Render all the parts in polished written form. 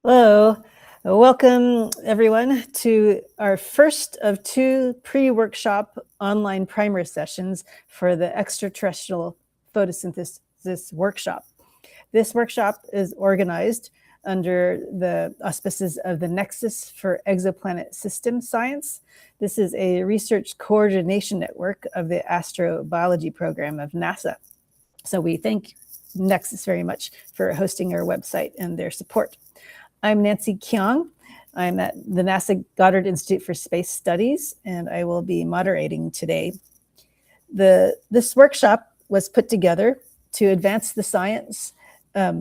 Hello, welcome everyone to our first of two pre-workshop online primer sessions for the Extraterrestrial Photosynthesis Workshop. This workshop is organized under the auspices of the Nexus for Exoplanet System Science. This is a research coordination network of the Astrobiology program of NASA. So we thank Nexus very much for hosting our website and their support. I'm Nancy Kyong. I'm at the NASA Goddard Institute for Space Studies, and I will be moderating today. This workshop was put together to advance the science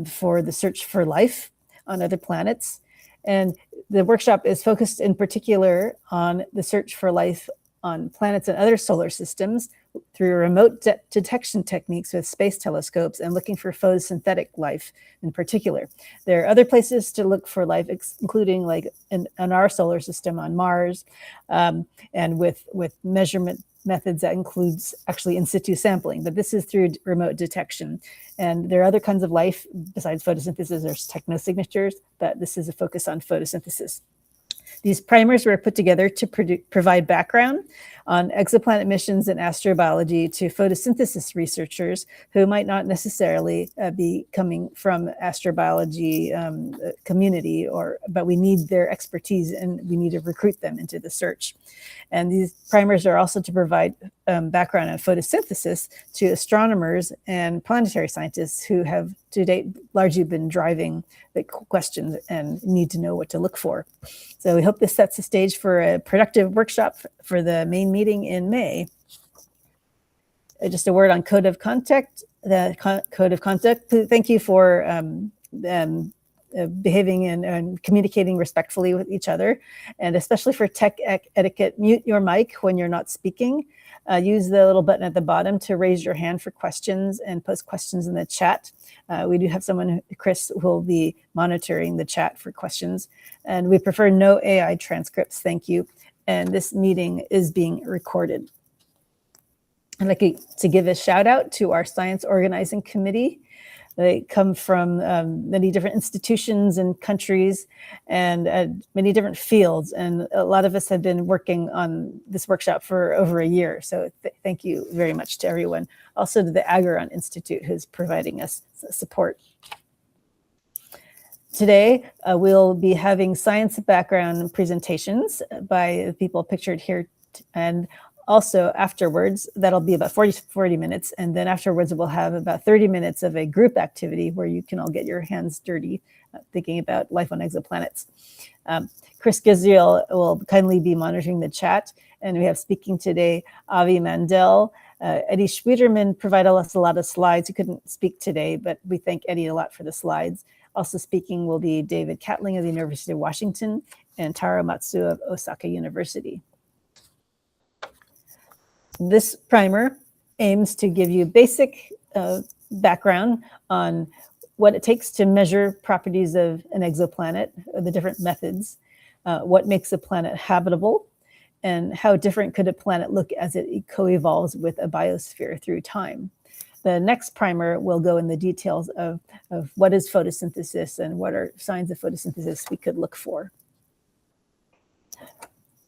for the search for life on other planets. And the workshop is focused in particular on the search for life on planets and other solar systems through remote detection techniques with space telescopes and looking for photosynthetic life in particular. There are other places to look for life, including like in our solar system on Mars, and with measurement methods that includes actually in situ sampling, but this is through remote detection. And there are other kinds of life besides photosynthesis. There's technosignatures, but this is a focus on photosynthesis. These primers were put together to provide background on exoplanet missions and astrobiology to photosynthesis researchers who might not necessarily be coming from astrobiology community, but we need their expertise and we need to recruit them into the search. And these primers are also to provide background on photosynthesis to astronomers and planetary scientists who have to date largely been driving the questions and need to know what to look for. So we hope this sets the stage for a productive workshop for the main meeting in May. Just a word on code of conduct. Thank you for behaving and communicating respectfully with each other, and especially for tech etiquette, mute your mic when you're not speaking. Use the little button at the bottom to raise your hand for questions and post questions in the chat. We do have someone, Chris, who will be monitoring the chat for questions. And we prefer no AI transcripts, thank you. And this meeting is being recorded. I'd like to give a shout out to our science organizing committee. They come from many different institutions and countries and many different fields. And a lot of us have been working on this workshop for over a year. So thank you very much to everyone. Also to the Agaron Institute, who's providing us support. Today, we'll be having science background presentations by the people pictured here. And also afterwards, that'll be about 40 minutes. And then afterwards, we'll have about 30 minutes of a group activity where you can all get your hands dirty thinking about life on exoplanets. Chris Gizriel will kindly be monitoring the chat. And we have speaking today, Avi Mandel. Eddie Schwieterman provided us a lot of slides. He couldn't speak today, but we thank Eddie a lot for the slides. Also speaking will be David Catling of the University of Washington and Taro Matsu of Osaka University. This primer aims to give you basic background on what it takes to measure properties of an exoplanet, the different methods, what makes a planet habitable, and how different could a planet look as it co-evolves with a biosphere through time. The next primer will go in the details of what is photosynthesis and what are signs of photosynthesis we could look for.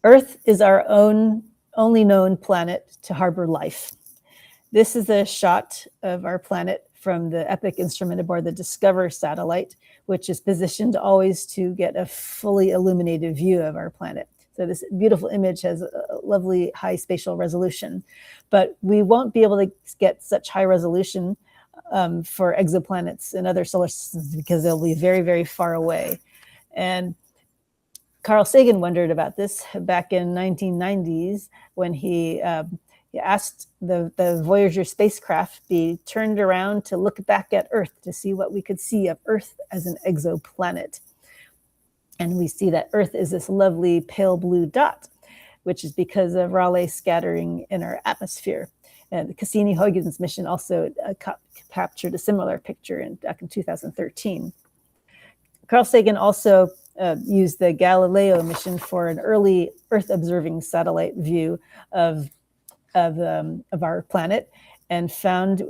Earth is our only known planet to harbor life. This is a shot of our planet from the EPIC instrument aboard the Discover satellite, which is positioned always to get a fully illuminated view of our planet. So this beautiful image has a lovely high spatial resolution, but we won't be able to get such high resolution for exoplanets and other solar systems because they'll be very, very far away. And Carl Sagan wondered about this back in 1990s when he asked the Voyager spacecraft be turned around to look back at Earth to see what we could see of Earth as an exoplanet. And we see that Earth is this lovely pale blue dot, which is because of Rayleigh scattering in our atmosphere. And the Cassini-Huygens mission also captured a similar picture back in 2013. Carl Sagan also used the Galileo mission for an early Earth-observing satellite view of our planet and found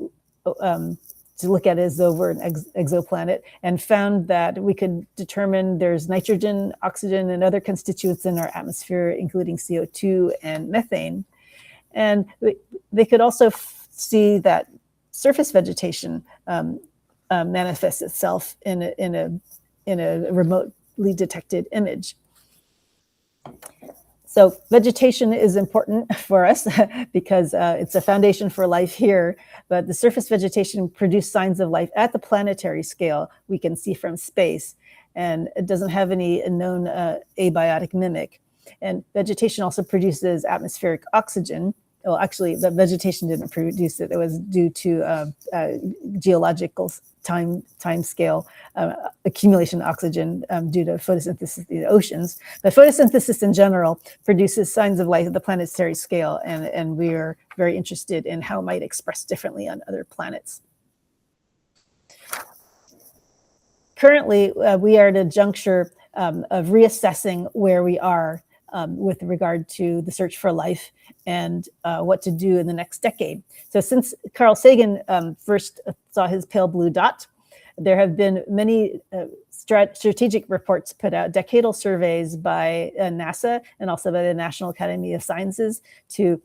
to look at it as though we're an exoplanet, and found that we could determine there's nitrogen, oxygen, and other constituents in our atmosphere, including CO2 and methane. And they could also see that surface vegetation manifests itself in a remotely detected image. So vegetation is important for us because it's a foundation for life here, but the surface vegetation produced signs of life at the planetary scale we can see from space, and it doesn't have any known abiotic mimic. And vegetation also produces atmospheric oxygen. Well, actually, the vegetation didn't produce it. It was due to geological time scale accumulation of oxygen due to photosynthesis in the oceans. But photosynthesis in general produces signs of life at the planetary scale, and we are very interested in how it might express differently on other planets. Currently, we are at a juncture of reassessing where we are with regard to the search for life and what to do in the next decade. So since Carl Sagan first saw his pale blue dot, there have been many strategic reports put out, decadal surveys by NASA and also by the National Academy of Sciences to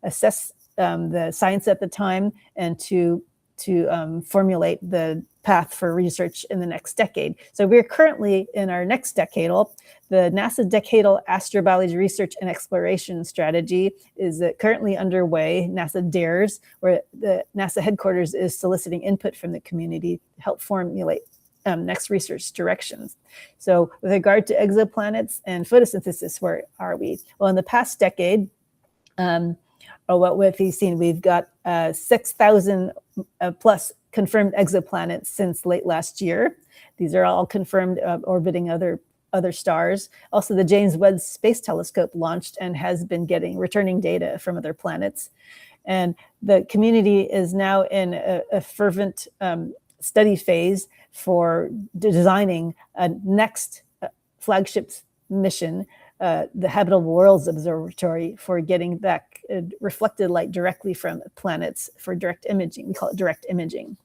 assess the science at the time and to formulate the path for research in the next decade. So we're currently in our next decadal. The NASA Decadal Astrobiology Research and Exploration Strategy is currently underway, NASA DARES, where the NASA headquarters is soliciting input from the community to help formulate next research directions. So with regard to exoplanets and photosynthesis, where are we? Well, in the past decade, what we've seen, we've got 6,000 plus confirmed exoplanets since late last year. These are all confirmed orbiting other stars. Also, the James Webb Space Telescope launched and has been returning data from other planets. And the community is now in a fervent study phase for designing a next flagship mission, the Habitable Worlds Observatory, for getting back reflected light directly from planets for direct imaging. We call it direct imaging.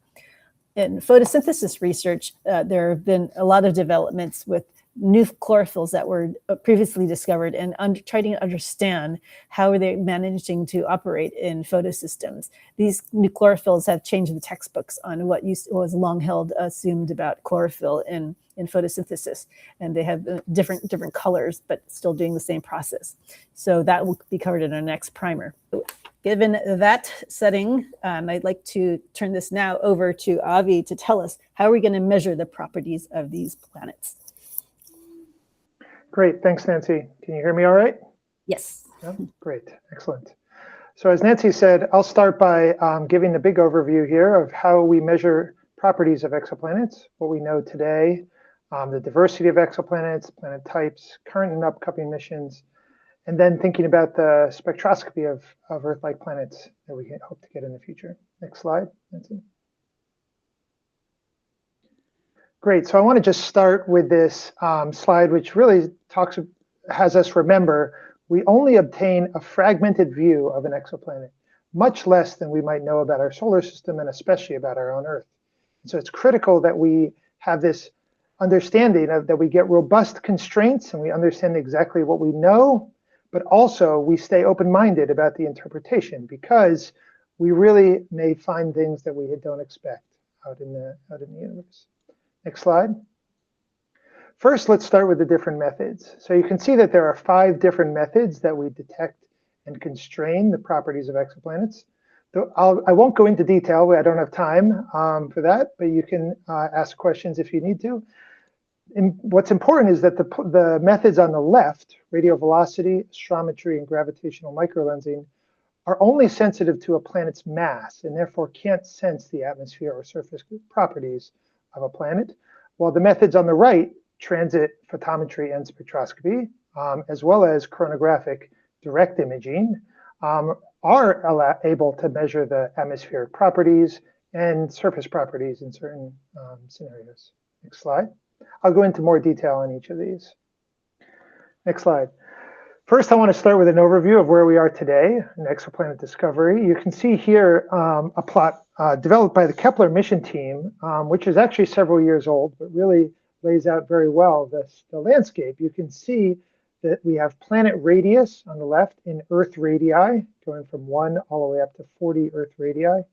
In photosynthesis research, there have been a lot of developments with new chlorophylls that were previously discovered, and trying to understand how are they managing to operate in photosystems. These new chlorophylls have changed the textbooks on what was long held assumed about chlorophyll in photosynthesis, and they have different colors, but still doing the same process. So that will be covered in our next primer. Given that setting, I'd like to turn this now over to Avi to tell us how are we going to measure the properties of these planets. Great, thanks, Nancy. Can you hear me all right? Yes. Yeah, great, excellent. So as Nancy said, I'll start by giving the big overview here of how we measure properties of exoplanets, what we know today, the diversity of exoplanets, planet types, current and upcoming missions, and then thinking about the spectroscopy of Earth-like planets that we hope to get in the future. Next slide, Nancy. Great, so I want to just start with this slide, which really has us remember we only obtain a fragmented view of an exoplanet, much less than we might know about our solar system and especially about our own Earth. And so it's critical that we have this understanding of that we get robust constraints and we understand exactly what we know, but also we stay open-minded about the interpretation, because we really may find things that we don't expect out in the universe. Next slide. First, let's start with the different methods. So you can see that there are 5 different methods that we detect and constrain the properties of exoplanets. I won't go into detail. I don't have time for that, but you can ask questions if you need to. And what's important is that the methods on the left, radial velocity, astrometry, and gravitational microlensing, are only sensitive to a planet's mass and therefore can't sense the atmosphere or surface properties of a planet, while the methods on the right, transit photometry and spectroscopy, as well as chronographic direct imaging, are able to measure the atmospheric properties and surface properties in certain scenarios. Next slide. I'll go into more detail on each of these. Next slide. First, I want to start with an overview of where we are today in exoplanet discovery. You can see here a plot developed by the Kepler mission team, which is actually several years old, but really lays out very well the landscape. You can see that we have planet radius on the left in Earth radii, going from 1 all the way up to 40 Earth radii,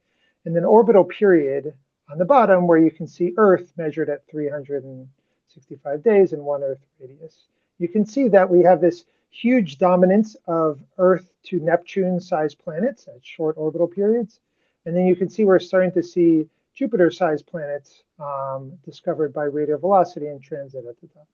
and then orbital period on the bottom, where you can see Earth measured at 365 days and 1 Earth radius. You can see that we have this huge dominance of Earth to Neptune-sized planets at short orbital periods. And then you can see we're starting to see Jupiter-sized planets discovered by radial velocity and transit at the top.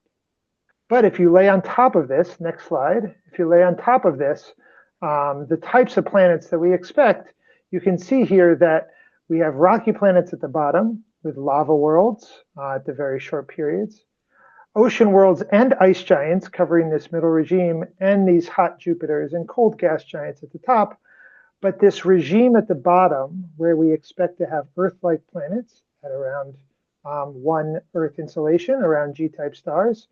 But if you lay on top of this, next slide, if you lay on top of this, the types of planets that we expect, you can see here that we have rocky planets at the bottom with lava worlds at the very short periods, ocean worlds and ice giants covering this middle regime, and these hot Jupiters and cold gas giants at the top. But this regime at the bottom, where we expect to have Earth-like planets at around 1 Earth insolation, around G-type stars,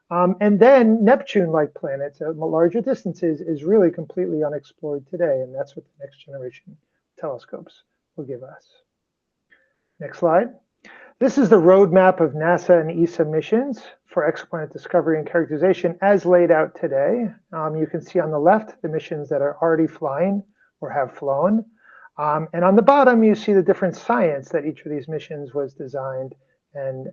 and then Neptune-like planets at larger distances, is really completely unexplored today, and that's what the next generation telescopes will give us. Next slide. This is the roadmap of NASA and ESA missions for exoplanet discovery and characterization as laid out today. You can see on the left the missions that are already flying or have flown. And on the bottom, you see the different science that each of these missions was designed and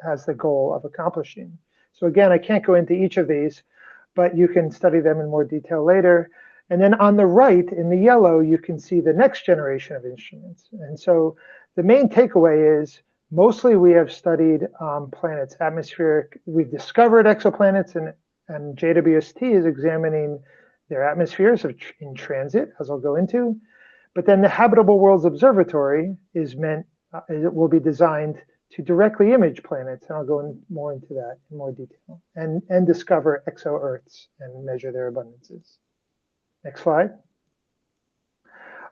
has the goal of accomplishing. So again, I can't go into each of these, but you can study them in more detail later. And then on the right, in the yellow, you can see the next generation of instruments. And so the main takeaway is mostly we have studied planets atmospheric. We've discovered exoplanets, and JWST is examining their atmospheres in transit, as I'll go into. But then the Habitable Worlds Observatory is it will be designed to directly image planets, and I'll go more into that in more detail, and discover exo-Earths and measure their abundances. Next slide.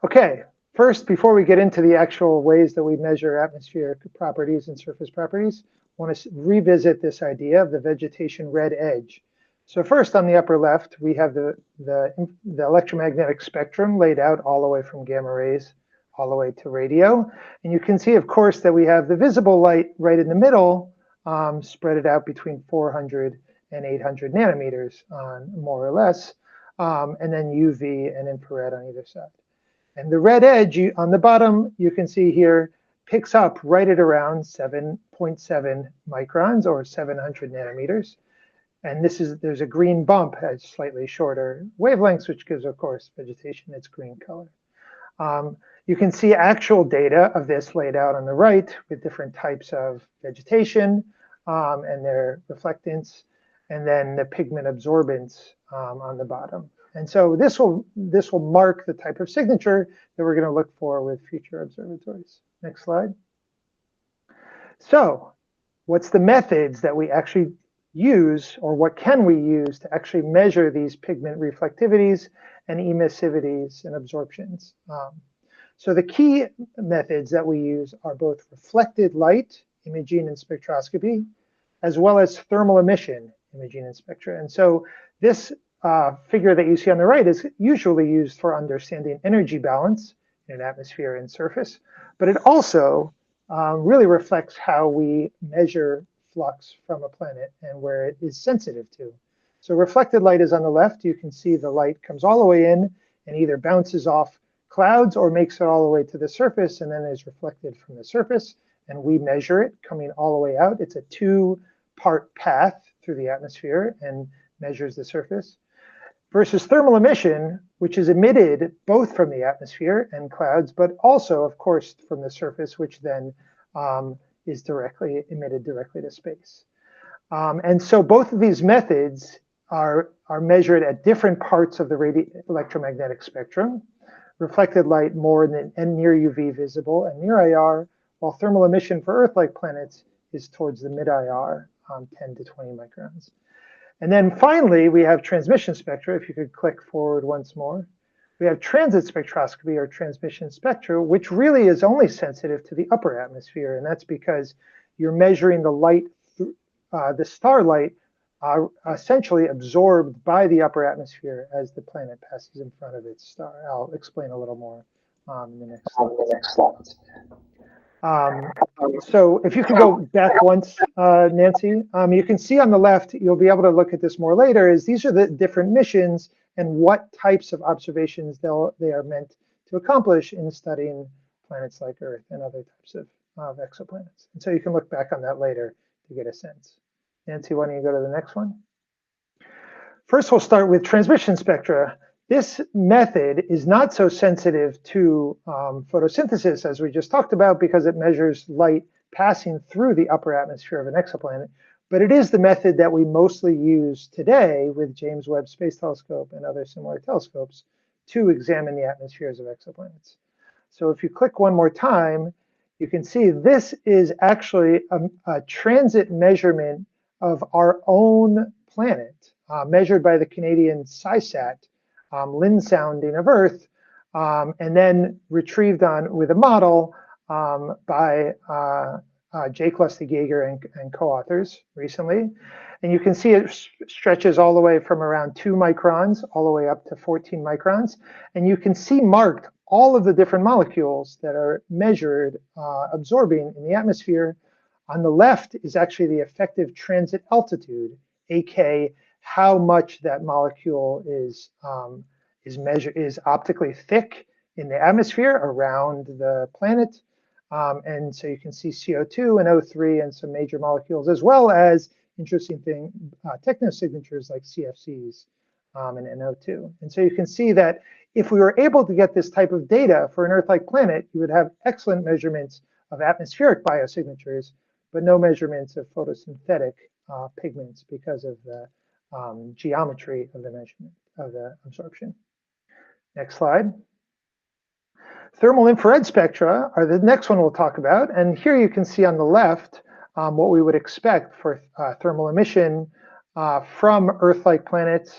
Okay, first, before we get into the actual ways that we measure atmospheric properties and surface properties, I want to revisit this idea of the vegetation red edge. So first, on the upper left, we have the electromagnetic spectrum laid out all the way from gamma rays all the way to radio. And you can see, of course, that we have the visible light right in the middle, spread it out between 400 and 800 nanometers, more or less, and then UV and infrared on either side. And the red edge on the bottom, you can see here, picks up right at around 7.7 microns or 700 nanometers. And there's a green bump at slightly shorter wavelengths, which gives, of course, vegetation its green color. You can see actual data of this laid out on the right with different types of vegetation and their reflectance, and then the pigment absorbance on the bottom. And so this will mark the type of signature that we're going to look for with future observatories. Next slide. So what's the methods that we actually use, or what can we use to actually measure these pigment reflectivities and emissivities and absorptions? So the key methods that we use are both reflected light imaging and spectroscopy, as well as thermal emission imaging and spectra. And so this figure that you see on the right is usually used for understanding energy balance in an atmosphere and surface, but it also really reflects how we measure flux from a planet and where it is sensitive to. So reflected light is on the left. You can see the light comes all the way in and either bounces off clouds or makes it all the way to the surface and then is reflected from the surface, and we measure it coming all the way out. It's a 2-part path through the atmosphere and measures the surface. Versus thermal emission, which is emitted both from the atmosphere and clouds, but also, of course, from the surface, which then is emitted directly to space. And so both of these methods are measured at different parts of the electromagnetic spectrum. Reflected light more and near UV visible and near IR, while thermal emission for Earth-like planets is towards the mid-IR, 10 to 20 microns. And then finally, we have transmission spectra. If you could click forward once more. We have transit spectroscopy or transmission spectra, which really is only sensitive to the upper atmosphere. And that's because you're measuring the light, the starlight are essentially absorbed by the upper atmosphere as the planet passes in front of its star. I'll explain a little more in the next slide. So if you could go back once, Nancy, you can see on the left, you'll be able to look at this more later, is these are the different missions and what types of observations they are meant to accomplish in studying planets like Earth and other types of exoplanets. And so you can look back on that later to get a sense. Nancy, why don't you go to the next one? First, we'll start with transmission spectra. This method is not so sensitive to photosynthesis as we just talked about because it measures light passing through the upper atmosphere of an exoplanet, but it is the method that we mostly use today with James Webb Space Telescope and other similar telescopes to examine the atmospheres of exoplanets. So if you click one more time, you can see this is actually a transit measurement of our own planet, measured by the Canadian SciSat LIN sounding of Earth, and then retrieved with a model by Jake Lustig-Jaeger and co-authors recently. And you can see it stretches all the way from around 2 microns all the way up to 14 microns. And you can see marked all of the different molecules that are measured absorbing in the atmosphere. On the left is actually the effective transit altitude, aka how much that molecule is optically thick in the atmosphere around the planet. And so you can see CO2 and O3 and some major molecules, as well as interesting thing, technosignatures like CFCs and NO2. And so you can see that if we were able to get this type of data for an Earth-like planet, you would have excellent measurements of atmospheric biosignatures, but no measurements of photosynthetic pigments because of the geometry of the measurement of the absorption. Next slide. Thermal infrared spectra are the next one we'll talk about. And here you can see on the left what we would expect for thermal emission from Earth-like planets,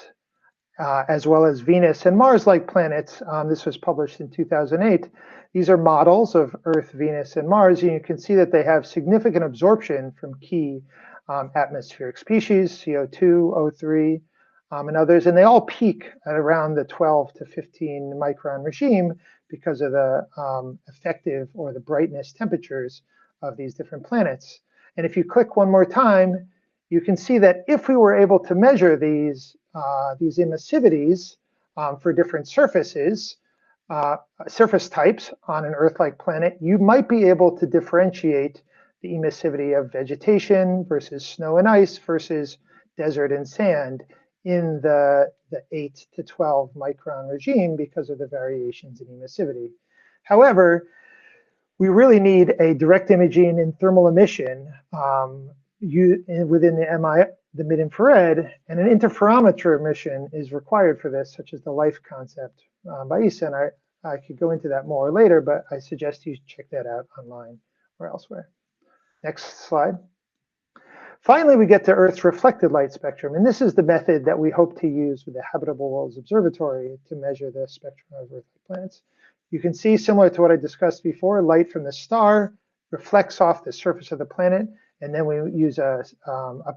as well as Venus and Mars-like planets. This was published in 2008. These are models of Earth, Venus, and Mars, and you can see that they have significant absorption from key atmospheric species, CO2, O3, and others, and they all peak at around the 12 to 15 micron regime because of the effective or the brightness temperatures of these different planets. And if you click one more time, you can see that if we were able to measure these emissivities for different surfaces, surface types on an Earth-like planet, you might be able to differentiate the emissivity of vegetation versus snow and ice versus desert and sand in the 8 to 12 micron regime because of the variations in emissivity. However, we really need a direct imaging and thermal emission within the mid-infrared, and an interferometer emission is required for this, such as the LIFE concept by ESA. And I could go into that more later, but I suggest you check that out online or elsewhere. Next slide. Finally, we get to Earth's reflected light spectrum, and this is the method that we hope to use with the Habitable Worlds Observatory to measure the spectrum of Earth-like planets. You can see, similar to what I discussed before, light from the star reflects off the surface of the planet, and then we use a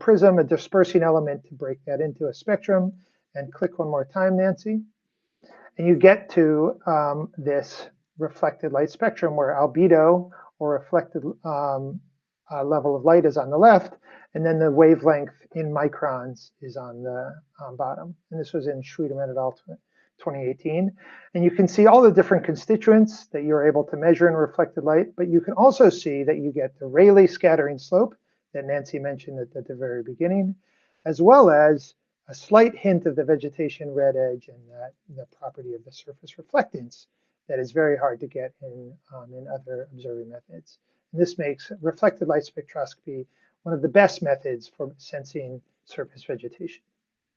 prism, a dispersing element, to break that into a spectrum. And click one more time, Nancy. And you get to this reflected light spectrum where albedo, or reflected level of light, is on the left, and then the wavelength in microns is on the bottom. And this was in Schwedemann et al. 2018. And you can see all the different constituents that you're able to measure in reflected light, but you can also see that you get the Rayleigh scattering slope that Nancy mentioned at the very beginning, as well as a slight hint of the vegetation red edge and the property of the surface reflectance that is very hard to get in other observing methods. And this makes reflected light spectroscopy one of the best methods for sensing surface vegetation.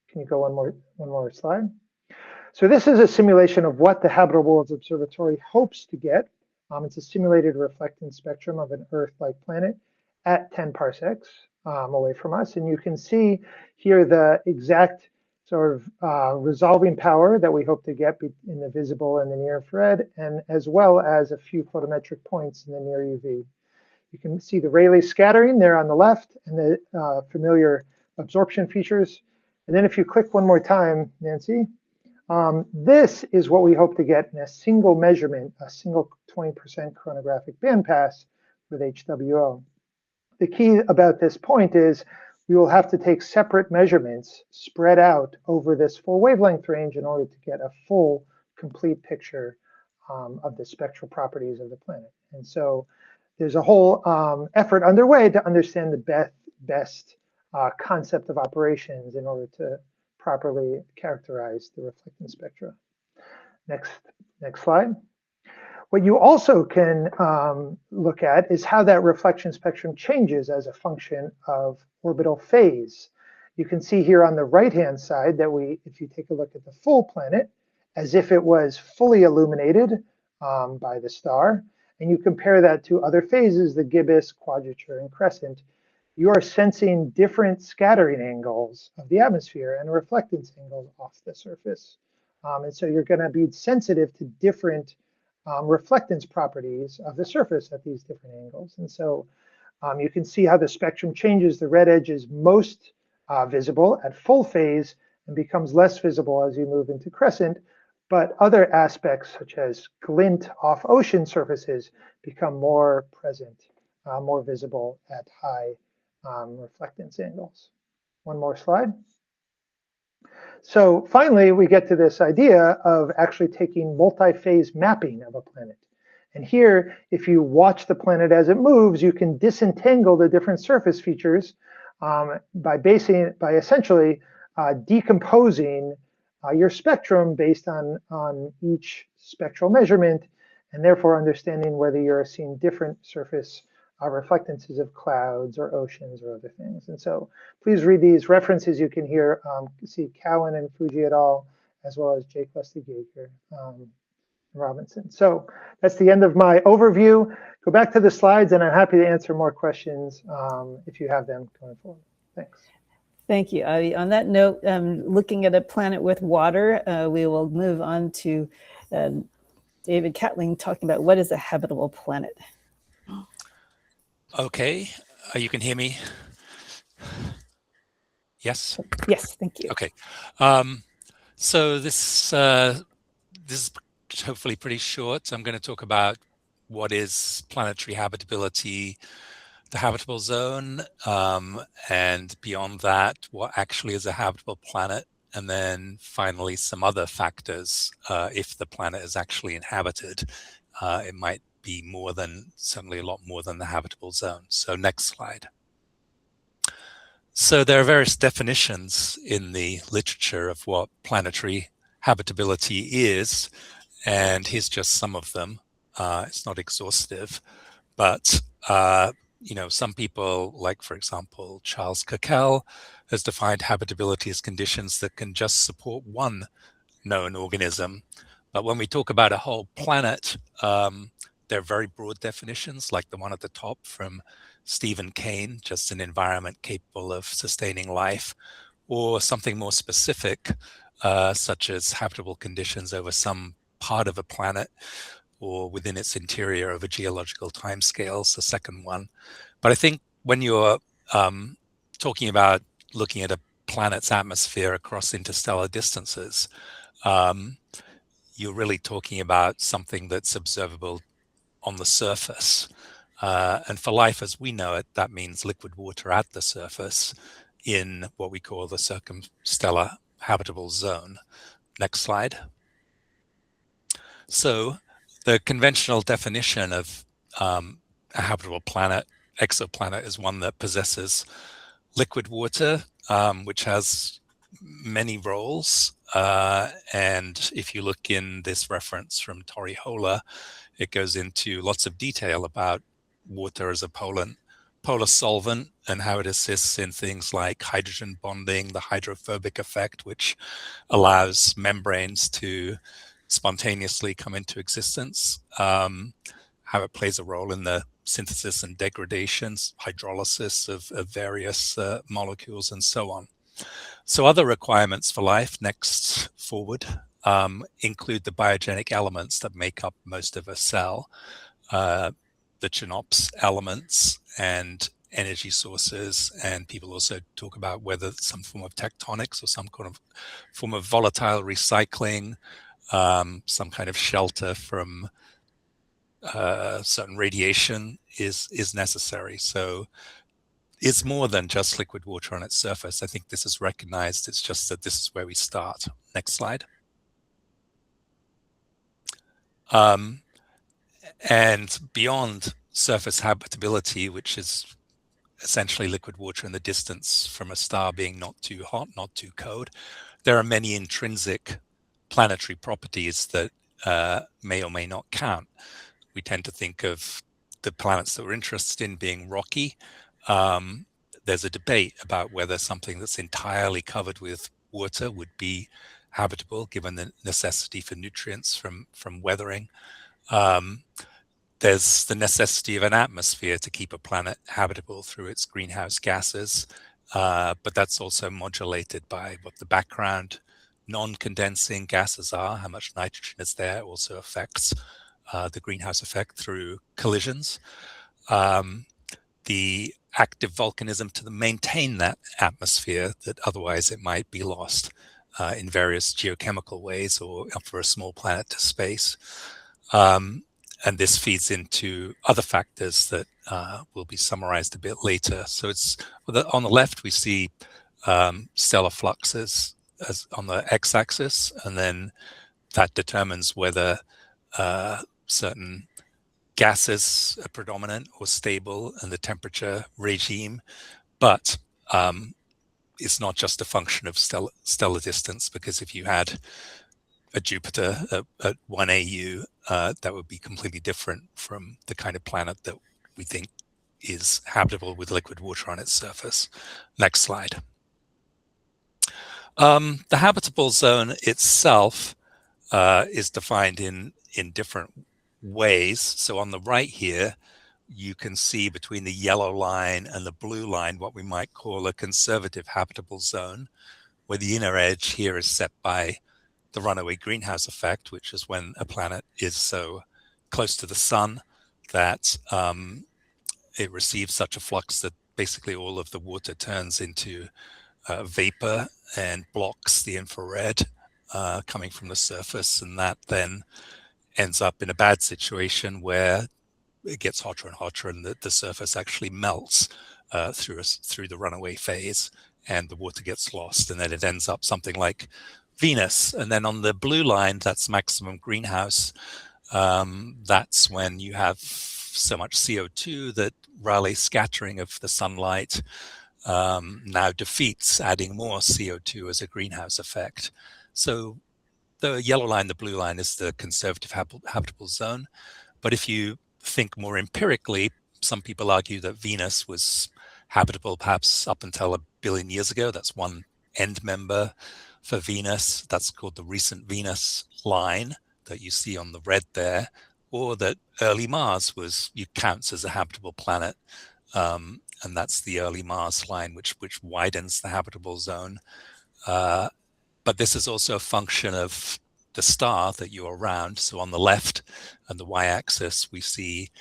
Can you go one more slide? So this is a simulation of what the Habitable Worlds Observatory hopes to get. It's a simulated reflectance spectrum of an Earth-like planet at 10 parsecs away from us. And you can see here the exact sort of resolving power that we hope to get in the visible and the near infrared, and as well as a few photometric points in the near UV. You can see the Rayleigh scattering there on the left, and the familiar absorption features. And then if you click one more time, Nancy, this is what we hope to get in a single measurement, a single 20% chronographic bandpass with HWO. The key about this point is we will have to take separate measurements spread out over this full wavelength range in order to get a full, complete picture of the spectral properties of the planet. And so there's a whole effort underway to understand the best concept of operations in order to properly characterize the reflectance spectra. Next slide. What you also can look at is how that reflection spectrum changes as a function of orbital phase. You can see here on the right-hand side that if you take a look at the full planet, as if it was fully illuminated by the star, and you compare that to other phases, the gibbous, quadrature, and crescent, you are sensing different scattering angles of the atmosphere and reflectance angles off the surface. And so you're going to be sensitive to different reflectance properties of the surface at these different angles. And so you can see how the spectrum changes. The red edge is most visible at full phase and becomes less visible as you move into crescent. But other aspects, such as glint off ocean surfaces, become more present, more visible at high reflectance angles. One more slide. So finally, we get to this idea of actually taking multi-phase mapping of a planet. And here, if you watch the planet as it moves, you can disentangle the different surface features by essentially decomposing your spectrum based on each spectral measurement, and therefore understanding whether you're seeing different surface reflectances of clouds or oceans or other things. And so please read these references. You can see Cowan and Fuji et al., as well as Jake Lustig-Yager and Robinson. So that's the end of my overview. Go back to the slides, and I'm happy to answer more questions if you have them going forward. Thanks. Thank you, Avi. On that note, looking at a planet with water, we will move on to David Catling talking about what is a habitable planet. Okay, you can hear me? Yes? Yes, thank you. Okay, so this is hopefully pretty short. I'm going to talk about what is planetary habitability, the habitable zone, and beyond that, what actually is a habitable planet, and then finally some other factors. If the planet is actually inhabited, it might be certainly a lot more than the habitable zone. So next slide. So there are various definitions in the literature of what planetary habitability is, and here's just some of them. It's not exhaustive, but some people, like for example Charles Cockel, has defined habitability as conditions that can just support one known organism. But when we talk about a whole planet, there are very broad definitions, like the one at the top from Stephen Kane, just an environment capable of sustaining life, or something more specific, such as habitable conditions over some part of a planet or within its interior over geological timescales, the second one. But I think when you're talking about looking at a planet's atmosphere across interstellar distances, you're really talking about something that's observable on the surface. And for life as we know it, that means liquid water at the surface in what we call the circumstellar habitable zone. Next slide. So the conventional definition of a habitable planet, exoplanet, is one that possesses liquid water, which has many roles. And if you look in this reference from Torriehola, it goes into lots of detail about water as a polar solvent and how it assists in things like hydrogen bonding, the hydrophobic effect, which allows membranes to spontaneously come into existence, how it plays a role in the synthesis and degradations, hydrolysis of various molecules, and so on. So other requirements for life, next forward, include the biogenic elements that make up most of a cell, the CHNOPS elements, and energy sources, and people also talk about whether some form of tectonics or some kind of form of volatile recycling, some kind of shelter from certain radiation is necessary. So it's more than just liquid water on its surface. I think this is recognized. It's just that this is where we start. Next slide. And beyond surface habitability, which is essentially liquid water in the distance from a star being not too hot, not too cold, there are many intrinsic planetary properties that may or may not count. We tend to think of the planets that we're interested in being rocky. There's a debate about whether something that's entirely covered with water would be habitable, given the necessity for nutrients from weathering. There's the necessity of an atmosphere to keep a planet habitable through its greenhouse gases, but that's also modulated by what the background non-condensing gases are, how much nitrogen is there, also affects the greenhouse effect through collisions. The active volcanism to maintain that atmosphere, that otherwise it might be lost in various geochemical ways or for a small planet to space. And this feeds into other factors that will be summarized a bit later. So it's on the left, we see stellar fluxes as on the x-axis, and then that determines whether certain gases are predominant or stable in the temperature regime. But it's not just a function of stellar distance, because if you had a Jupiter at 1 AU, that would be completely different from the kind of planet that we think is habitable with liquid water on its surface. Next slide. The habitable zone itself is defined in different ways. So on the right here, you can see between the yellow line and the blue line what we might call a conservative habitable zone, where the inner edge here is set by the runaway greenhouse effect, which is when a planet is so close to the sun that it receives such a flux that basically all of the water turns into vapor and blocks the infrared coming from the surface, and that then ends up in a bad situation where it gets hotter and hotter, and the surface actually melts through the runaway phase, and the water gets lost, and then it ends up something like Venus. And then on the blue line, that's maximum greenhouse. That's when you have so much CO2 that Rayleigh scattering of the sunlight now defeats adding more CO2 as a greenhouse effect. So the yellow line, the blue line is the conservative habitable zone. But if you think more empirically, some people argue that Venus was habitable perhaps up until 1 billion years ago. That's one end member for Venus. That's called the recent Venus line that you see on the red there, or that early Mars counts as a habitable planet. And that's the early Mars line, which widens the habitable zone. But this is also a function of the star that you're around. So on the left and the y-axis, we see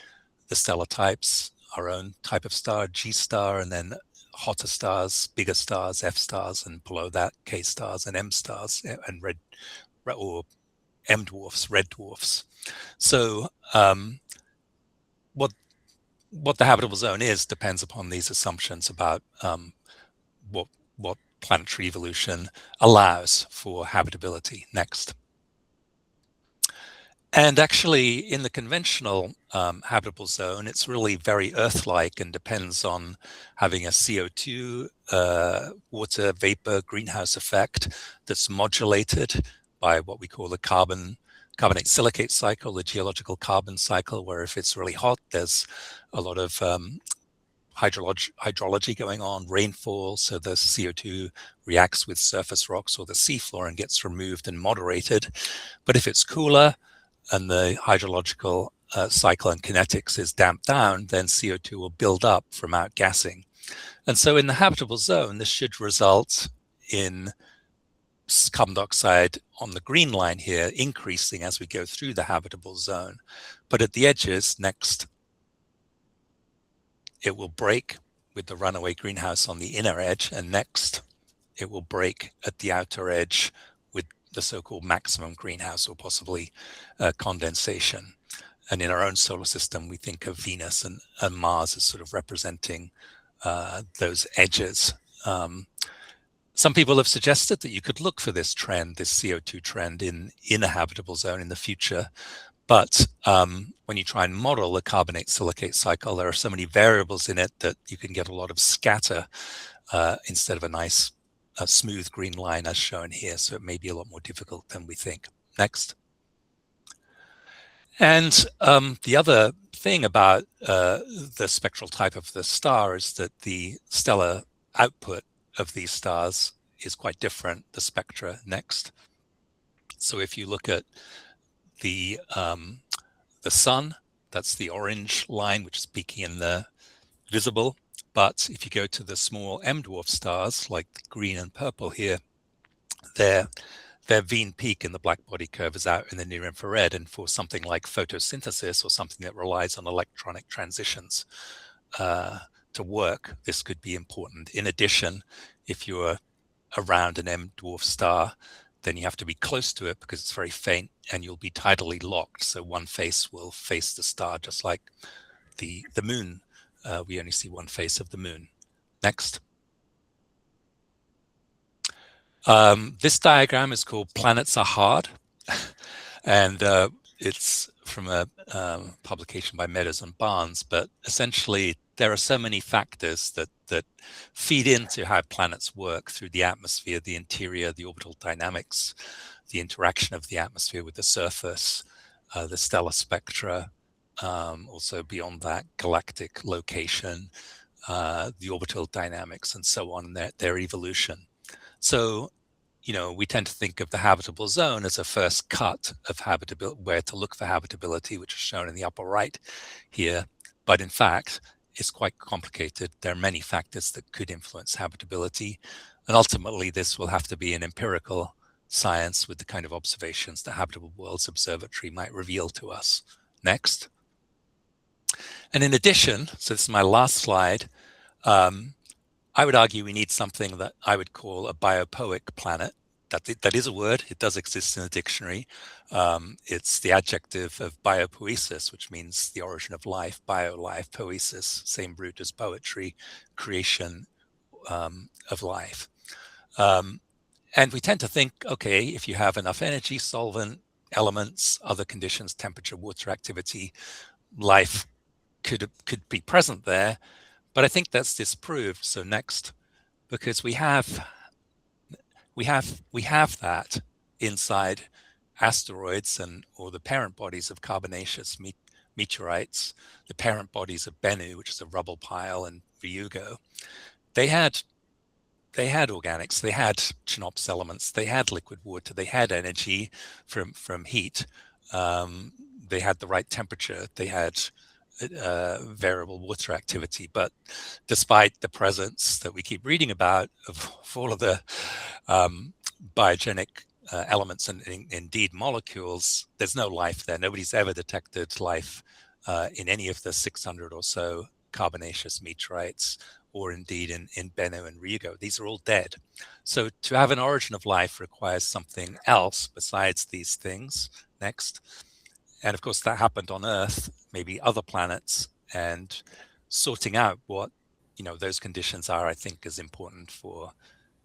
the stellar types, our own type of star, G star, and then hotter stars, bigger stars, F stars, and below that, K stars and M stars, and red or M dwarfs, red dwarfs. So what the habitable zone is depends upon these assumptions about what planetary evolution allows for habitability. Next. And actually, in the conventional habitable zone, it's really very Earth-like and depends on having a CO2, water vapor greenhouse effect that's modulated by what we call the carbonate silicate cycle, the geological carbon cycle, where if it's really hot, there's a lot of hydrology going on, rainfall, so the CO2 reacts with surface rocks or the seafloor and gets removed and moderated. But if it's cooler and the hydrological cycle and kinetics is damped down, then CO2 will build up from outgassing. And so in the habitable zone, this should result in carbon dioxide on the green line here increasing as we go through the habitable zone. But at the edges, next, it will break with the runaway greenhouse on the inner edge, and next it will break at the outer edge with the so-called maximum greenhouse, or possibly condensation. And in our own solar system, we think of Venus and Mars as sort of representing those edges. Some people have suggested that you could look for this trend, this CO2 trend in a habitable zone in the future. But when you try and model a carbonate silicate cycle, there are so many variables in it that you can get a lot of scatter instead of a nice smooth green line as shown here. So it may be a lot more difficult than we think. Next. And the other thing about the spectral type of the star is that the stellar output of these stars is quite different, the spectra. Next. So if you look at the sun, that's the orange line, which is peaking in the visible. But if you go to the small M-dwarf stars, like the green and purple here, their Veen peak in the black body curve is out in the near infrared. And for something like photosynthesis or something that relies on electronic transitions to work, this could be important. In addition, if you're around an M-dwarf star, then you have to be close to it because it's very faint and you'll be tidally locked. So one face will face the star, just like the moon. We only see one face of the moon. Next. This diagram is called Planets Are Hard. And it's from a publication by Meadows and Barnes. But essentially, there are so many factors that feed into how planets work through the atmosphere, the interior, the orbital dynamics, the interaction of the atmosphere with the surface, the stellar spectra, also beyond that, galactic location, the orbital dynamics, and so on, their evolution. So, we tend to think of the habitable zone as a first cut of habitability, where to look for habitability, which is shown in the upper right here. But in fact, it's quite complicated. There are many factors that could influence habitability. And ultimately, this will have to be an empirical science with the kind of observations the Habitable Worlds Observatory might reveal to us. Next. And in addition, so this is my last slide, I would argue we need something that I would call a biopoic planet. That is a word. It does exist in the dictionary. It's the adjective of biopoiesis, which means the origin of life, bio-life, poiesis, same root as poetry, creation of life. And we tend to think, okay, if you have enough energy, solvent, elements, other conditions, temperature, water activity, life could be present there. But I think that's disproved. So next, because we have that inside asteroids or the parent bodies of carbonaceous meteorites, the parent bodies of Bennu, which is a rubble pile, and Ryugu. They had organics, they had Chernobyl's elements, they had liquid water, they had energy from heat, they had the right temperature, they had variable water activity. But despite the presence that we keep reading about of all of the biogenic elements and indeed molecules, there's no life there. Nobody's ever detected life in any of the 600 or so carbonaceous meteorites, or indeed in Bennu and Ryugu. These are all dead. So to have an origin of life requires something else besides these things. Next. And of course, that happened on Earth, maybe other planets, and sorting out what those conditions are, I think, is important for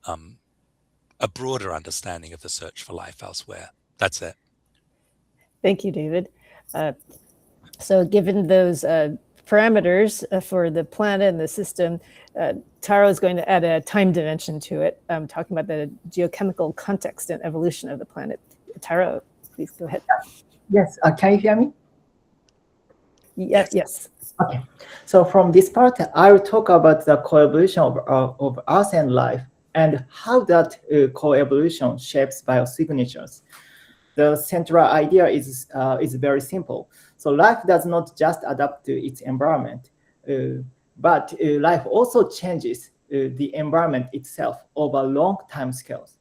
a broader understanding of the search for life elsewhere. That's it. Thank you, David. So given those parameters for the planet and the system, Taro is going to add a time dimension to it, talking about the geochemical context and evolution of the planet. Taro, please go ahead. Yes, can you hear me? Yes. Okay, so from this part, I will talk about the coevolution of Earth and life and how that coevolution shapes biosignatures. The central idea is very simple. So life does not just adapt to its environment, but life also changes the environment itself over long time scales.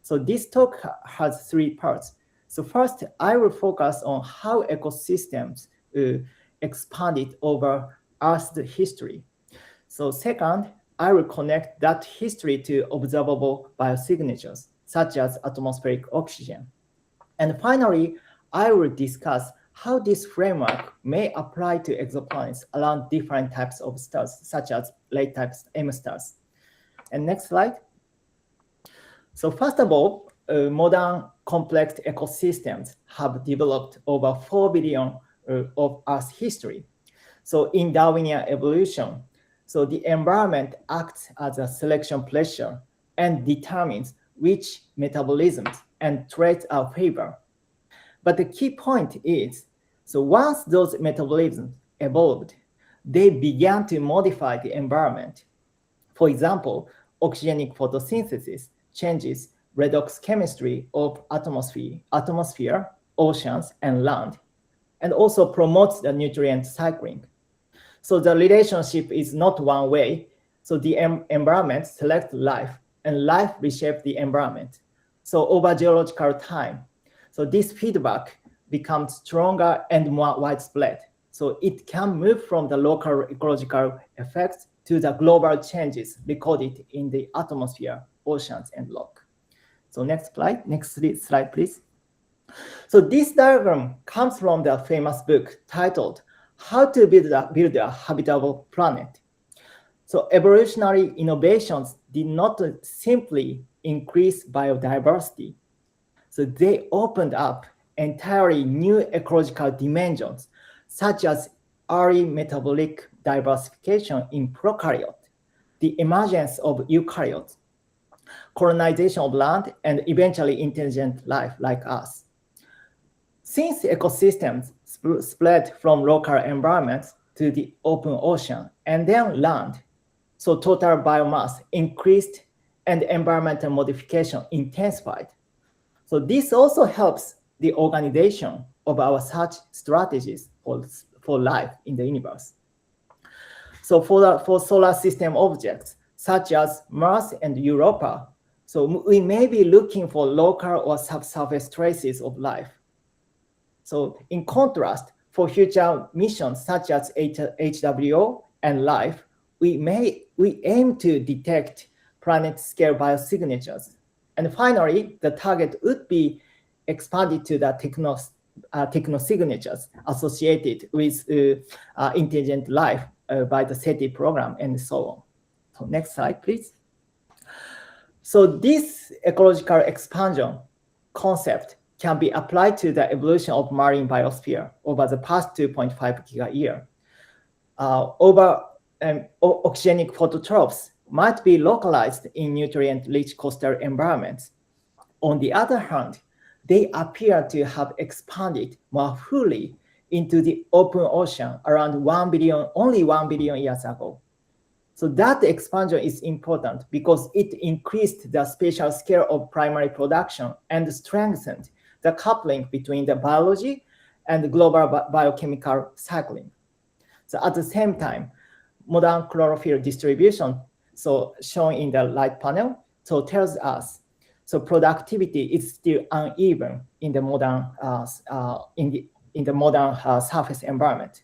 So this talk has three parts. So first, I will focus on how ecosystems expanded over Earth's history. So second, I will connect that history to observable biosignatures, such as atmospheric oxygen. And finally, I will discuss how this framework may apply to exoplanets around different types of stars, such as late type M stars. And next slide. So first of all, modern complex ecosystems have developed over 4 billion of Earth's history. So in Darwinian evolution, so the environment acts as a selection pressure and determines which metabolisms and traits are favored. But the key point is, so once those metabolisms evolved, they began to modify the environment. For example, oxygenic photosynthesis changes redox chemistry of atmosphere, oceans, and land, and also promotes the nutrient cycling. So the relationship is not one way. So the environment selects life, and life reshapes the environment. So over geological time, so this feedback becomes stronger and more widespread. So it can move from the local ecological effects to the global changes recorded in the atmosphere, oceans, and rock. So next slide, please. So this diagram comes from the famous book titled How to Build a Habitable Planet. So evolutionary innovations did not simply increase biodiversity. So they opened up entirely new ecological dimensions, such as early metabolic diversification in prokaryotes, the emergence of eukaryotes, colonization of land, and eventually intelligent life like us. Since ecosystems spread from local environments to the open ocean and then land, so total biomass increased and environmental modification intensified. So this also helps the organization of our search strategies for life in the universe. So for solar system objects, such as Mars and Europa, so we may be looking for local or subsurface traces of life. So in contrast, for future missions such as HWO and LIFE, we aim to detect planet-scale biosignatures. And finally, the target would be expanded to the technosignatures associated with intelligent life by the SETI program and so on. So next slide, please. So this ecological expansion concept can be applied to the evolution of marine biosphere over the past 2.5 giga-year. Oxygenic phototrophs might be localized in nutrient-rich coastal environments. On the other hand, they appear to have expanded more fully into the open ocean around only 1 billion years ago. So that expansion is important because it increased the spatial scale of primary production and strengthened the coupling between the biology and the global biochemical cycling. So at the same time, modern chlorophyll distribution, so shown in the light panel, so tells us, so productivity is still uneven in the modern surface environment.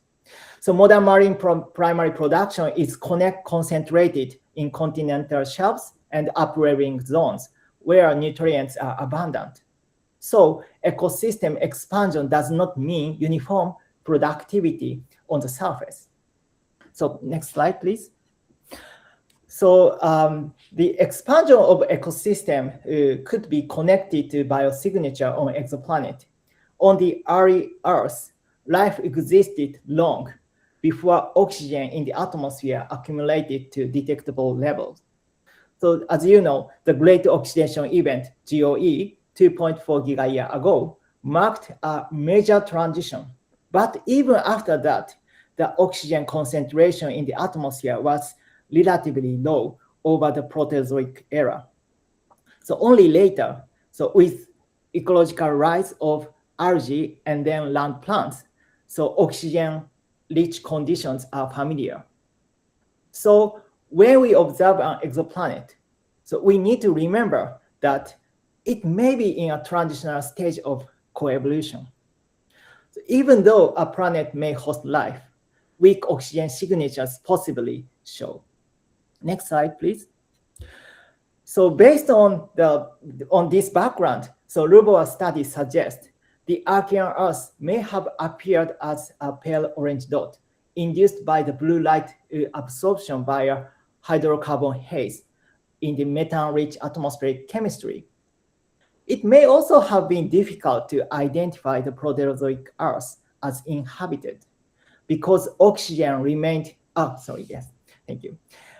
So modern marine primary production is concentrated in continental shelves and upwelling zones where nutrients are abundant. So ecosystem expansion does not mean uniform productivity on the surface. So next slide, please. So the expansion of ecosystem could be connected to biosignature on exoplanet. On the early Earth, life existed long before oxygen in the atmosphere accumulated to detectable levels. So as you know, the Great Oxidation Event, GOE, 2.4 giga-year ago, marked a major transition. But even after that, the oxygen concentration in the atmosphere was relatively low over the Proterozoic era. So only later, so with ecological rise of algae and then land plants, so oxygen-rich conditions are familiar. So when we observe an exoplanet, so we need to remember that it may be in a transitional stage of coevolution. So even though a planet may host life, weak oxygen signatures possibly show. Next slide, please. So based on this background, so Rubo's study suggests the Archean Earth may have appeared as a pale orange dot induced by the blue light absorption by a hydrocarbon haze in the methane-rich atmospheric chemistry. It may also have been difficult to identify the Proterozoic Earth as inhabited because oxygen remained,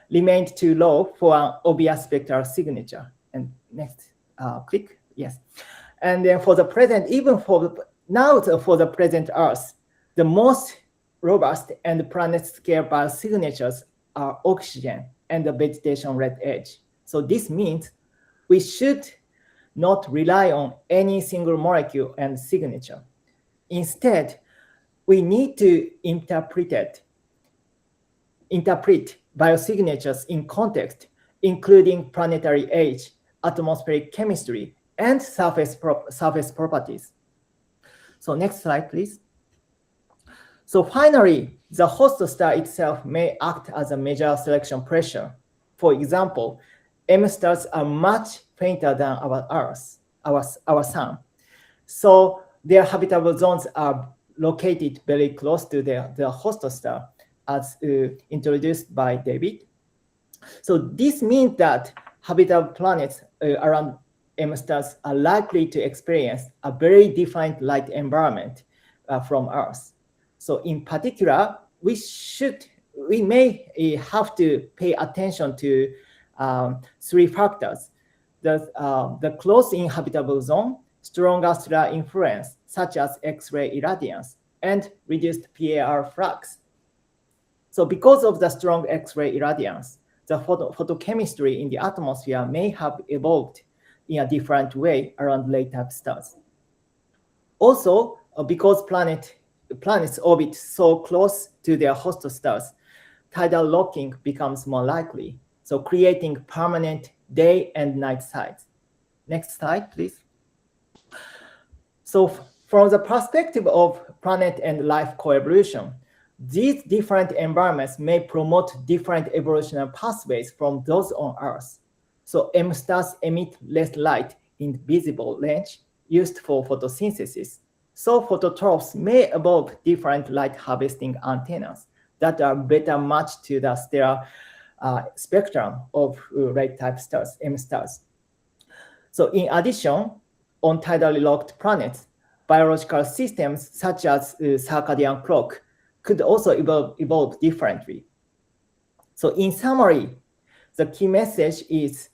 remained too low for an obvious spectral signature. And next, click, yes. And then for the present, even for the present Earth, the most robust and planet-scale biosignatures are oxygen and the vegetation red edge. So this means we should not rely on any single molecule and signature. Instead, we need to interpret biosignatures in context, including planetary age, atmospheric chemistry, and surface properties. So next slide, please. So finally, the host star itself may act as a major selection pressure. For example, M stars are much fainter than our Earth, our Sun. So their habitable zones are located very close to the host star, as introduced by David. So this means that habitable planets around M stars are likely to experience a very different light environment from Earth. So in particular, we may have to pay attention to 3 factors: the close inhabitable zone, stronger stellar influence, such as X-ray irradiance, and reduced PAR flux. So because of the strong X-ray irradiance, the photochemistry in the atmosphere may have evolved in a different way around late-type stars. Also, because planets orbit so close to their host stars, tidal locking becomes more likely, so creating permanent day and night sites. Next slide, please. So from the perspective of planet and life coevolution, these different environments may promote different evolutionary pathways from those on Earth. So M stars emit less light in visible range used for photosynthesis. So phototrophs may evolve different light harvesting antennas that are better matched to the stellar spectrum of late-type stars, M stars. So in addition, on tidally locked planets, biological systems such as circadian clock could also evolve differently. So in summary, the key message is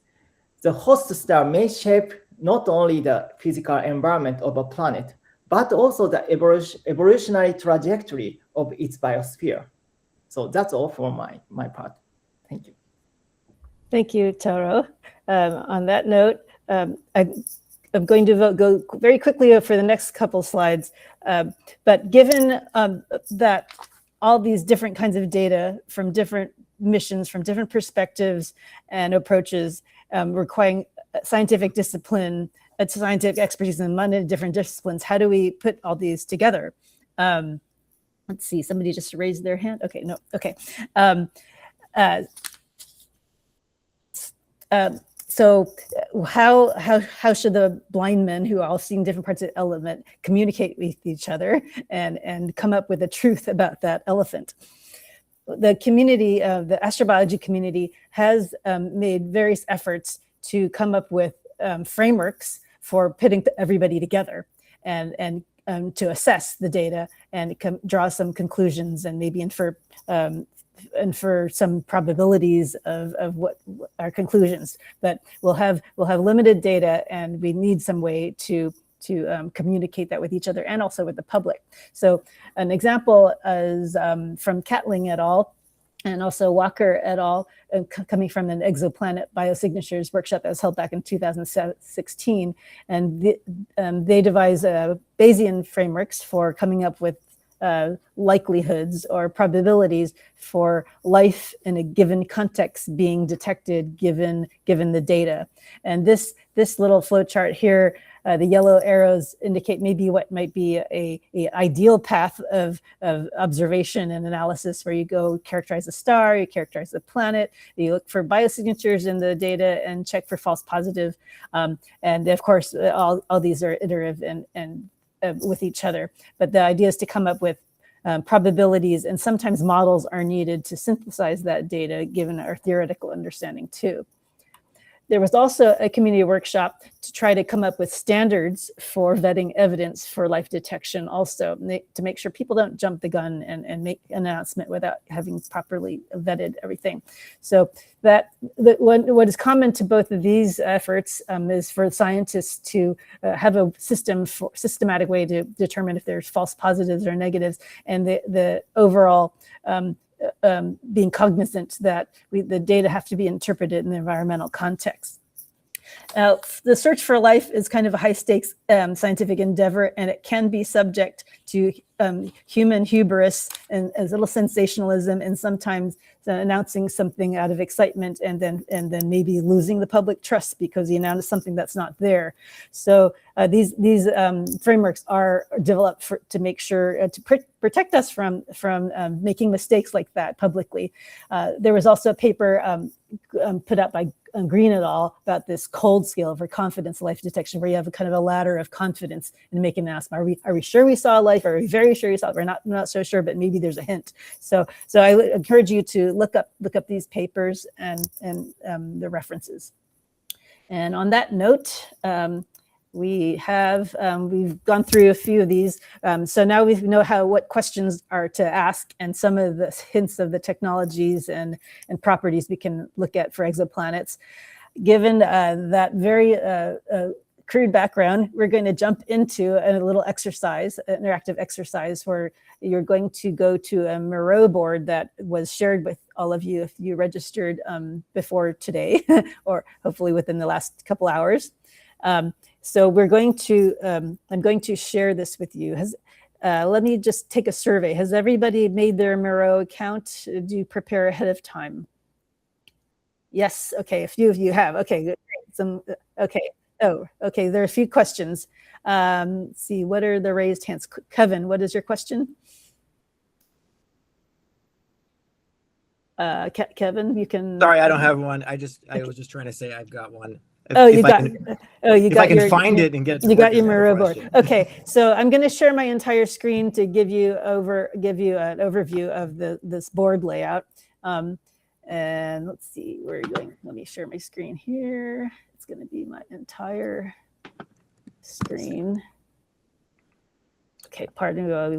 the host star may shape not only the physical environment of a planet, but also the evolutionary trajectory of its biosphere. So that's all for my part. Thank you. Thank you, Taro. On that note, I'm going to go very quickly for the next couple slides. But given that all these different kinds of data from different missions, from different perspectives and approaches, requiring scientific discipline, scientific expertise in many different disciplines, how do we put all these together? Let's see, somebody just raised their hand. Okay, no, okay. So how should the blind men who are all seeing different parts of the element communicate with each other and come up with the truth about that elephant? The community, the astrobiology community, has made various efforts to come up with frameworks for putting everybody together and to assess the data and draw some conclusions and maybe infer some probabilities of what our conclusions. But we'll have limited data, and we need some way to communicate that with each other and also with the public. So an example is from Catling et al. And also Walker et al., coming from an Exoplanet Biosignatures Workshop that was held back in 2016. And they devise Bayesian frameworks for coming up with likelihoods or probabilities for life in a given context being detected given the data. And this little flow chart here, the yellow arrows indicate maybe what might be a ideal path of observation and analysis, where you go characterize a star, you characterize a planet, you look for biosignatures in the data and check for false positive. And of course, all these are iterative and with each other. But the idea is to come up with probabilities, and sometimes models are needed to synthesize that data given our theoretical understanding too. There was also a community workshop to try to come up with standards for vetting evidence for life detection also, to make sure people don't jump the gun and make an announcement without having properly vetted everything. So what is common to both of these efforts is for scientists to have a systematic way to determine if there's false positives or negatives, and the overall being cognizant that the data have to be interpreted in the environmental context. The search for life is kind of a high stakes scientific endeavor, and it can be subject to human hubris and a little sensationalism, and sometimes announcing something out of excitement and then maybe losing the public trust because you announced something that's not there. So these frameworks are developed to make sure to protect us from making mistakes like that publicly. There was also a paper put out by Green et al. About this cold scale for confidence life detection, where you have a kind of a ladder of confidence in making an announcement. Are we sure we saw life? Are we very sure we saw it? We're not so sure, but maybe there's a hint. So I would encourage you to look up these papers and the references. And on that note, we've gone through a few of these. So now we know what questions are to ask, and some of the hints of the technologies and properties we can look at for exoplanets. Given that very crude background, we're going to jump into a little exercise, an interactive exercise, where you're going to go to a Miro board that was shared with all of you if you registered before today, or hopefully within the last couple hours. So we're going to, I'm going to share this with you. Let me just take a survey. Has everybody made their Miro account? Do you prepare ahead of time? Yes, okay, a few of you have. Okay, good. Okay. Oh, okay, there are a few questions. Let's see, what are the raised hands? Kevin, what is your question? Kevin, you can. Sorry, I don't have one. I was just trying to say I've got one. If I can find it and get it. You got your Miro board. Okay, so I'm going to share my entire screen to give you an overview of this board layout. And let's see, where are you going? Let me share my screen here. It's going to be my entire screen. Okay, pardon me,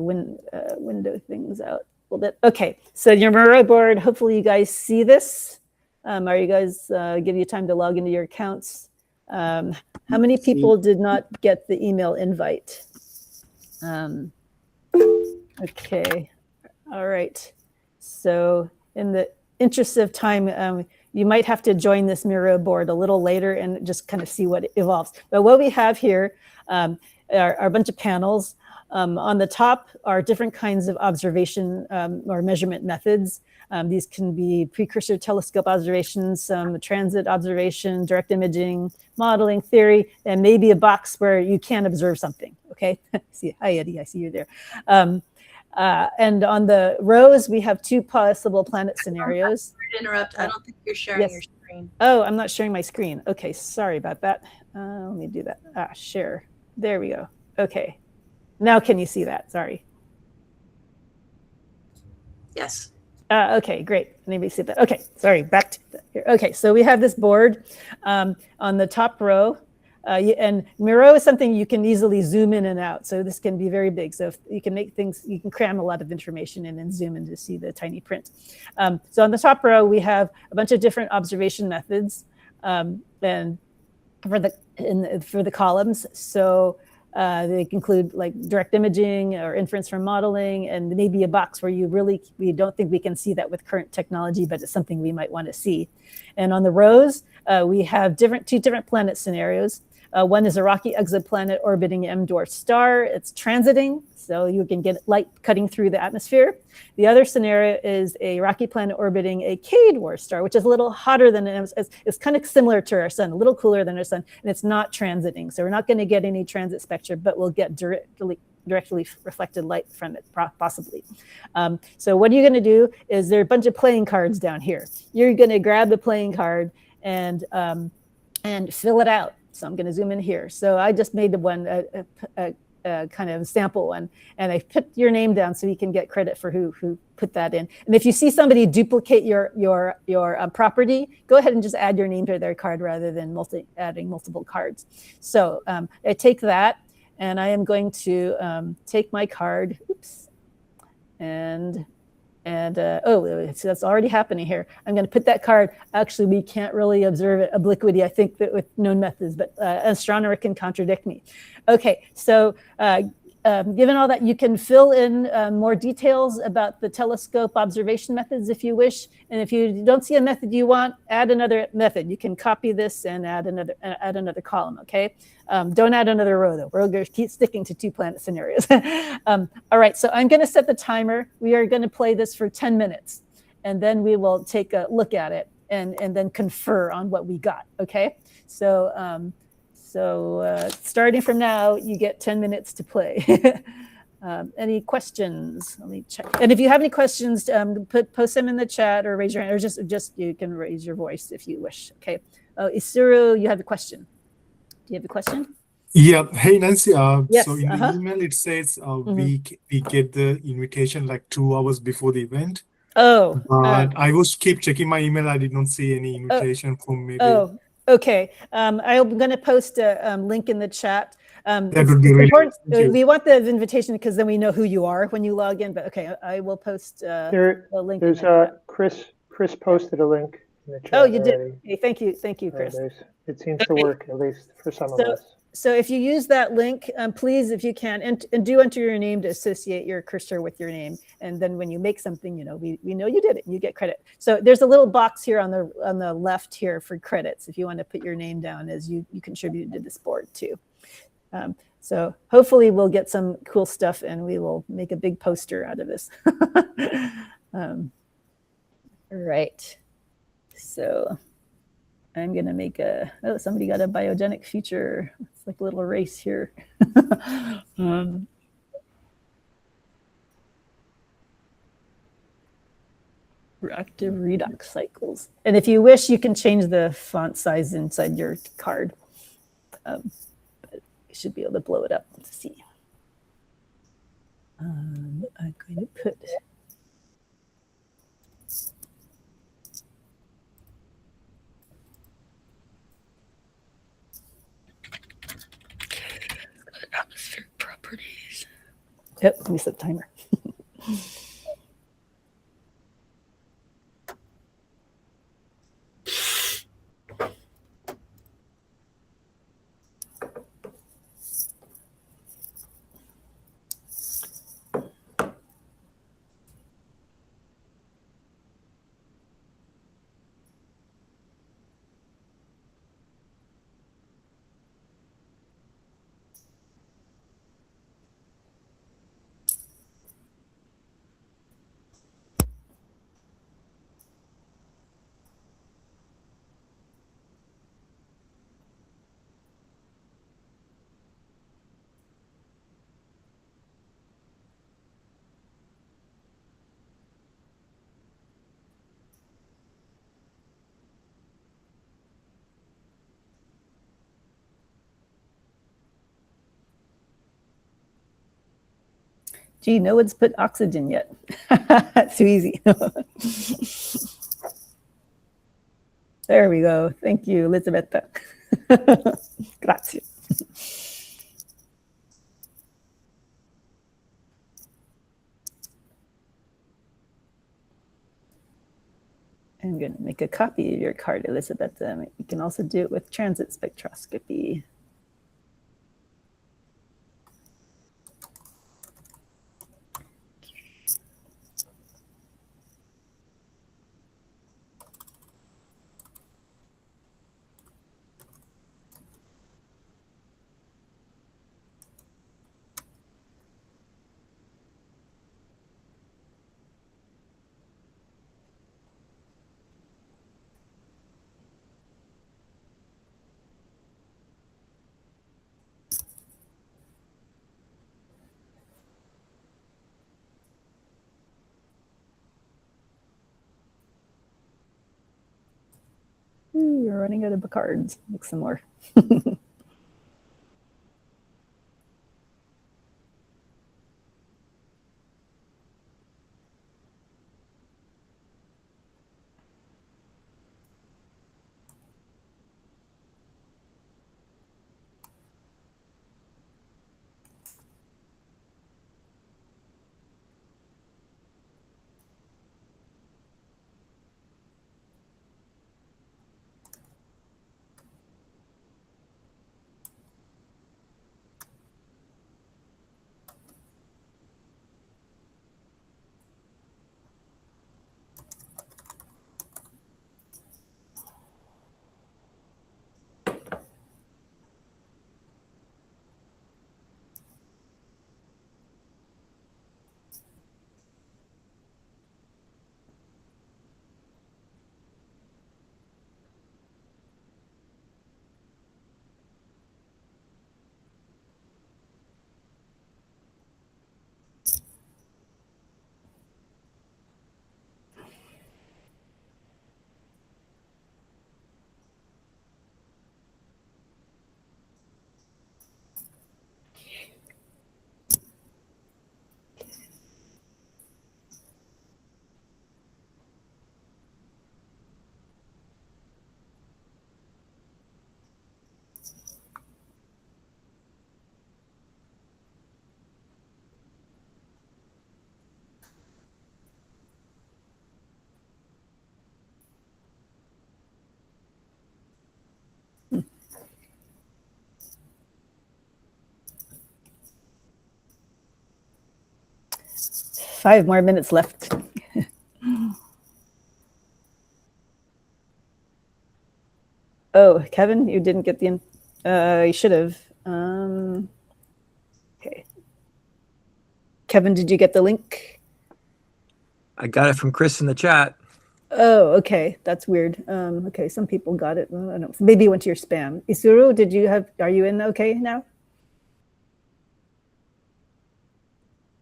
window things out a little bit. Okay, so your Miro board, hopefully you guys see this. Are you guys, give you time to log into your accounts? How many people did not get the email invite? Okay, all right. So in the interest of time, you might have to join this Miro board a little later and just kind of see what evolves. But what we have here are a bunch of panels. On the top are different kinds of observation or measurement methods. These can be precursor telescope observations, some transit observation, direct imaging, modeling, theory, and maybe a box where you can observe something, okay? See, hi, Eddie, I see you there. And on the rows, we have two possible planet scenarios. Sorry to interrupt, I don't think you're sharing your screen. Oh, I'm not sharing my screen. Okay, sorry about that. Let me do that. Share. There we go. Okay. Now can you see that? Sorry. Yes. Okay, great. Anybody see that? Okay, sorry, back to here. Okay, so we have this board on the top row. And Miro is something you can easily zoom in and out. So this can be very big. So if you can make things, you can cram a lot of information in and zoom in to see the tiny print. So on the top row, we have a bunch of different observation methods and for the columns. So they include like direct imaging or inference from modeling, and maybe a box where we don't think we can see that with current technology, but it's something we might want to see. And on the rows, we have two different planet scenarios. One is a rocky exoplanet orbiting an M-dwarf star. It's transiting, so you can get light cutting through the atmosphere. The other scenario is a rocky planet orbiting a K-dwarf star, which is a little hotter than it's kind of similar to our sun, a little cooler than our sun, and it's not transiting. So we're not going to get any transit spectra, but we'll get directly reflected light from it, possibly. So what you're going to do is there are a bunch of playing cards down here. You're going to grab the playing card and fill it out. So I'm going to zoom in here. So I just made the one a kind of sample one, and I put your name down so you can get credit for who put that in. And if you see somebody duplicate your property, go ahead and just add your name to their card rather than adding multiple cards. So I take that, and I am going to take my card. Oops, oh, so that's already happening here. I'm going to put that card. Actually, we can't really observe it obliquity, I think, that with known methods, but an astronomer can contradict me. Okay, so given all that, you can fill in more details about the telescope observation methods if you wish. And if you don't see a method you want, add another method. You can copy this and add another column, okay? Don't add another row, though. We're going to keep sticking to 2-planet scenarios. All right, so I'm going to set the timer. We are going to play this for 10 minutes, and then we will take a look at it and then confer on what we got, okay? So, starting from now, you get 10 minutes to play. Any questions? Let me check. And if you have any questions, post them in the chat or raise your hand, or just you can raise your voice if you wish, okay? Isuru, you have a question. Do you have a question? Yeah. Hey, Nancy. Yes, so in the email, it says we get the invitation like 2 hours before the event. Oh. But I was keep checking my email. I did not see any invitation from maybe. Oh, okay. I'm going to post a link in the chat. That would be really important. Thank We want the invitation because then we know who you are when you log in. But okay, I will post a link. There's Chris posted a link in the chat. Oh, you already. did. Okay, thank you, Chris. It seems to work, at least for some of us. So if you use that link, please, if you can, and do enter your name to associate your cursor with your name. And then when you make something, we know you did it. You get credit. So there's a little box here on the left here for credits if you want to put your name down as you contributed to this board too. So hopefully we'll get some cool stuff and we will make a big poster out of this. All right. So I'm going to make somebody got a biogenic feature. It's like a little race here. Reactive redox cycles. And if you wish, you can change the font size inside your card. But you should be able to blow it up. Let's see. I'm going to put... atmospheric properties. Yep, let me set the timer. Gee, no one's put oxygen yet. That's too easy. There we go. Thank you, Elisabetta. Grazie. I'm going to make a copy of your card, Elisabetta. You can also do it with transit spectroscopy. You're running out of cards. Make some more. Five more minutes left. Oh, Kevin, you didn't get the, you should have. Okay. Kevin, did you get the link? I got it from Chris in the chat. Oh, okay. That's weird. Okay, some people got it. Well, I don't know. Maybe it went to your spam. Isuru, did you have, are you in okay now?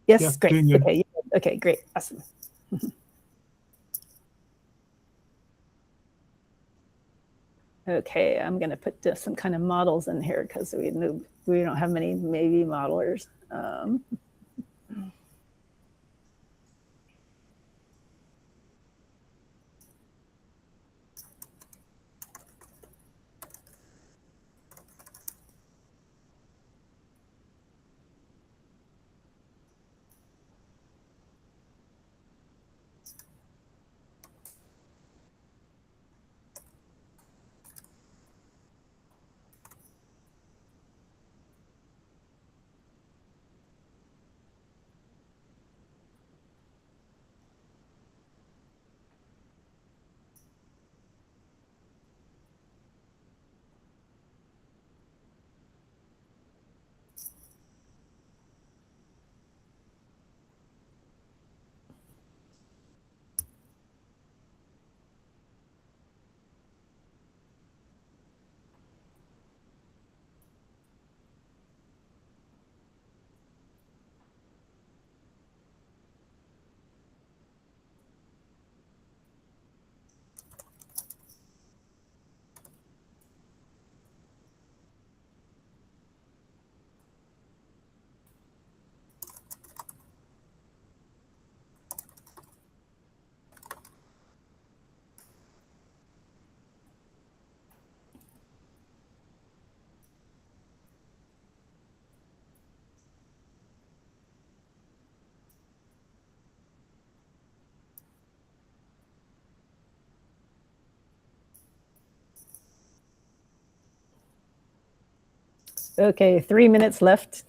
Yes, Yeah, great. doing good. Okay, okay, great. Awesome. Okay, I'm going to put some kind of models in here because we don't have many maybe modelers. Okay, 3 minutes left.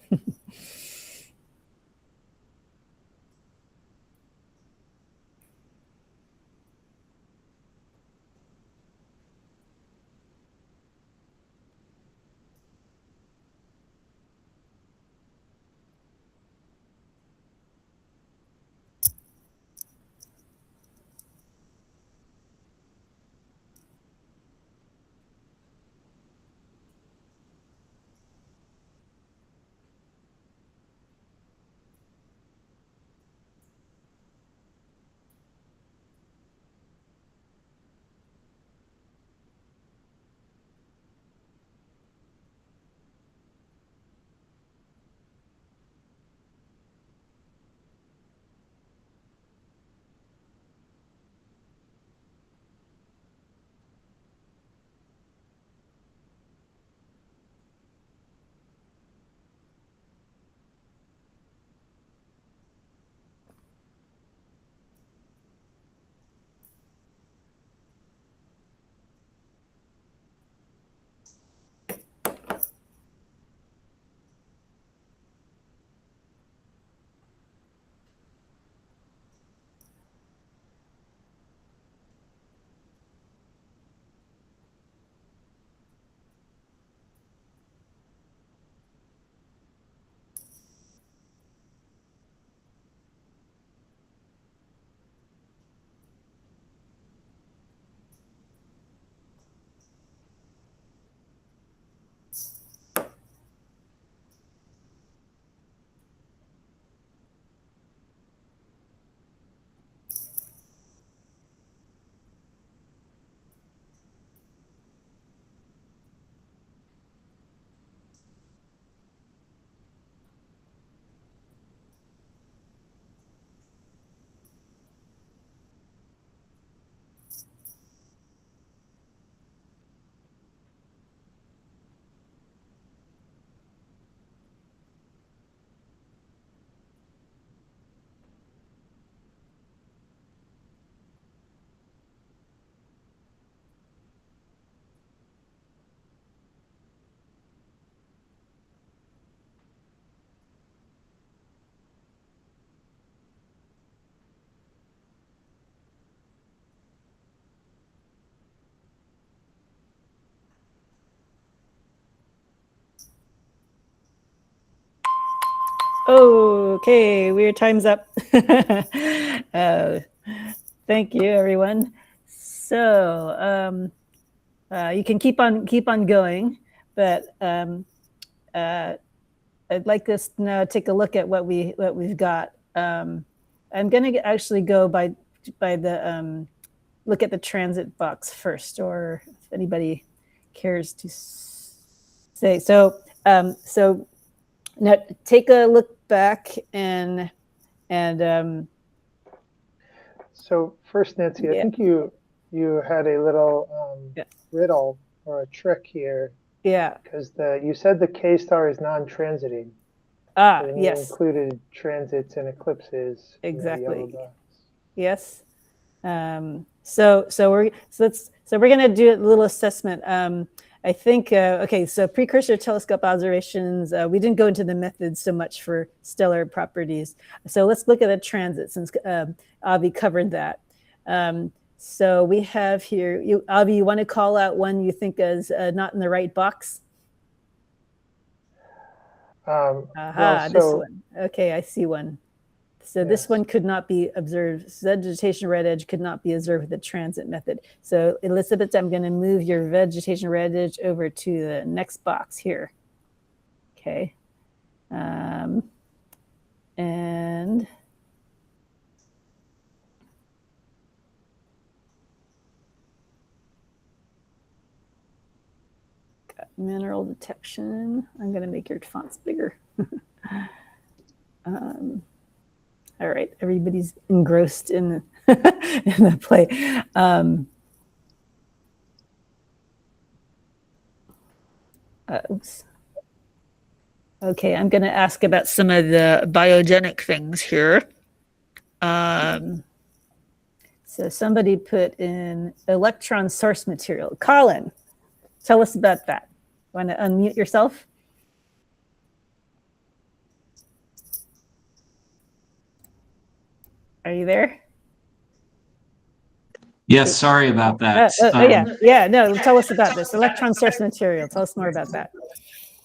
Okay, weird, time's up. Thank you, everyone. So you can keep on going, but I'd like us to now take a look at what we've got. I'm going to actually go by the look at the transit box first, or if anybody cares to say so. So now take a look back and so first, Nancy, I think you had a little riddle or a trick here. Yeah. Because you said the K star is non-transiting. And you yes. included transits and eclipses. Exactly. Yes. So we're going to do a little assessment. I think okay. So precursor telescope observations. We didn't go into the methods so much for stellar properties. So let's look at the transit, since Avi covered that. So we have here, Avi, you want to call out one you think is not in the right box? This one. Okay, I see one. So this one could not be observed. Vegetation red edge could not be observed with the transit method. So Elizabeth, I'm going to move your vegetation red edge over to the next box here. Okay. And got mineral detection. I'm going to make your fonts bigger. All right, everybody's engrossed in the play. Oops. Okay, I'm going to ask about some of the biogenic things here. So somebody put in electron source material. Colin, tell us about that. Want to unmute yourself? Are you there? Yes, sorry about that. No, tell us about this. Electron source material. Tell us more about that.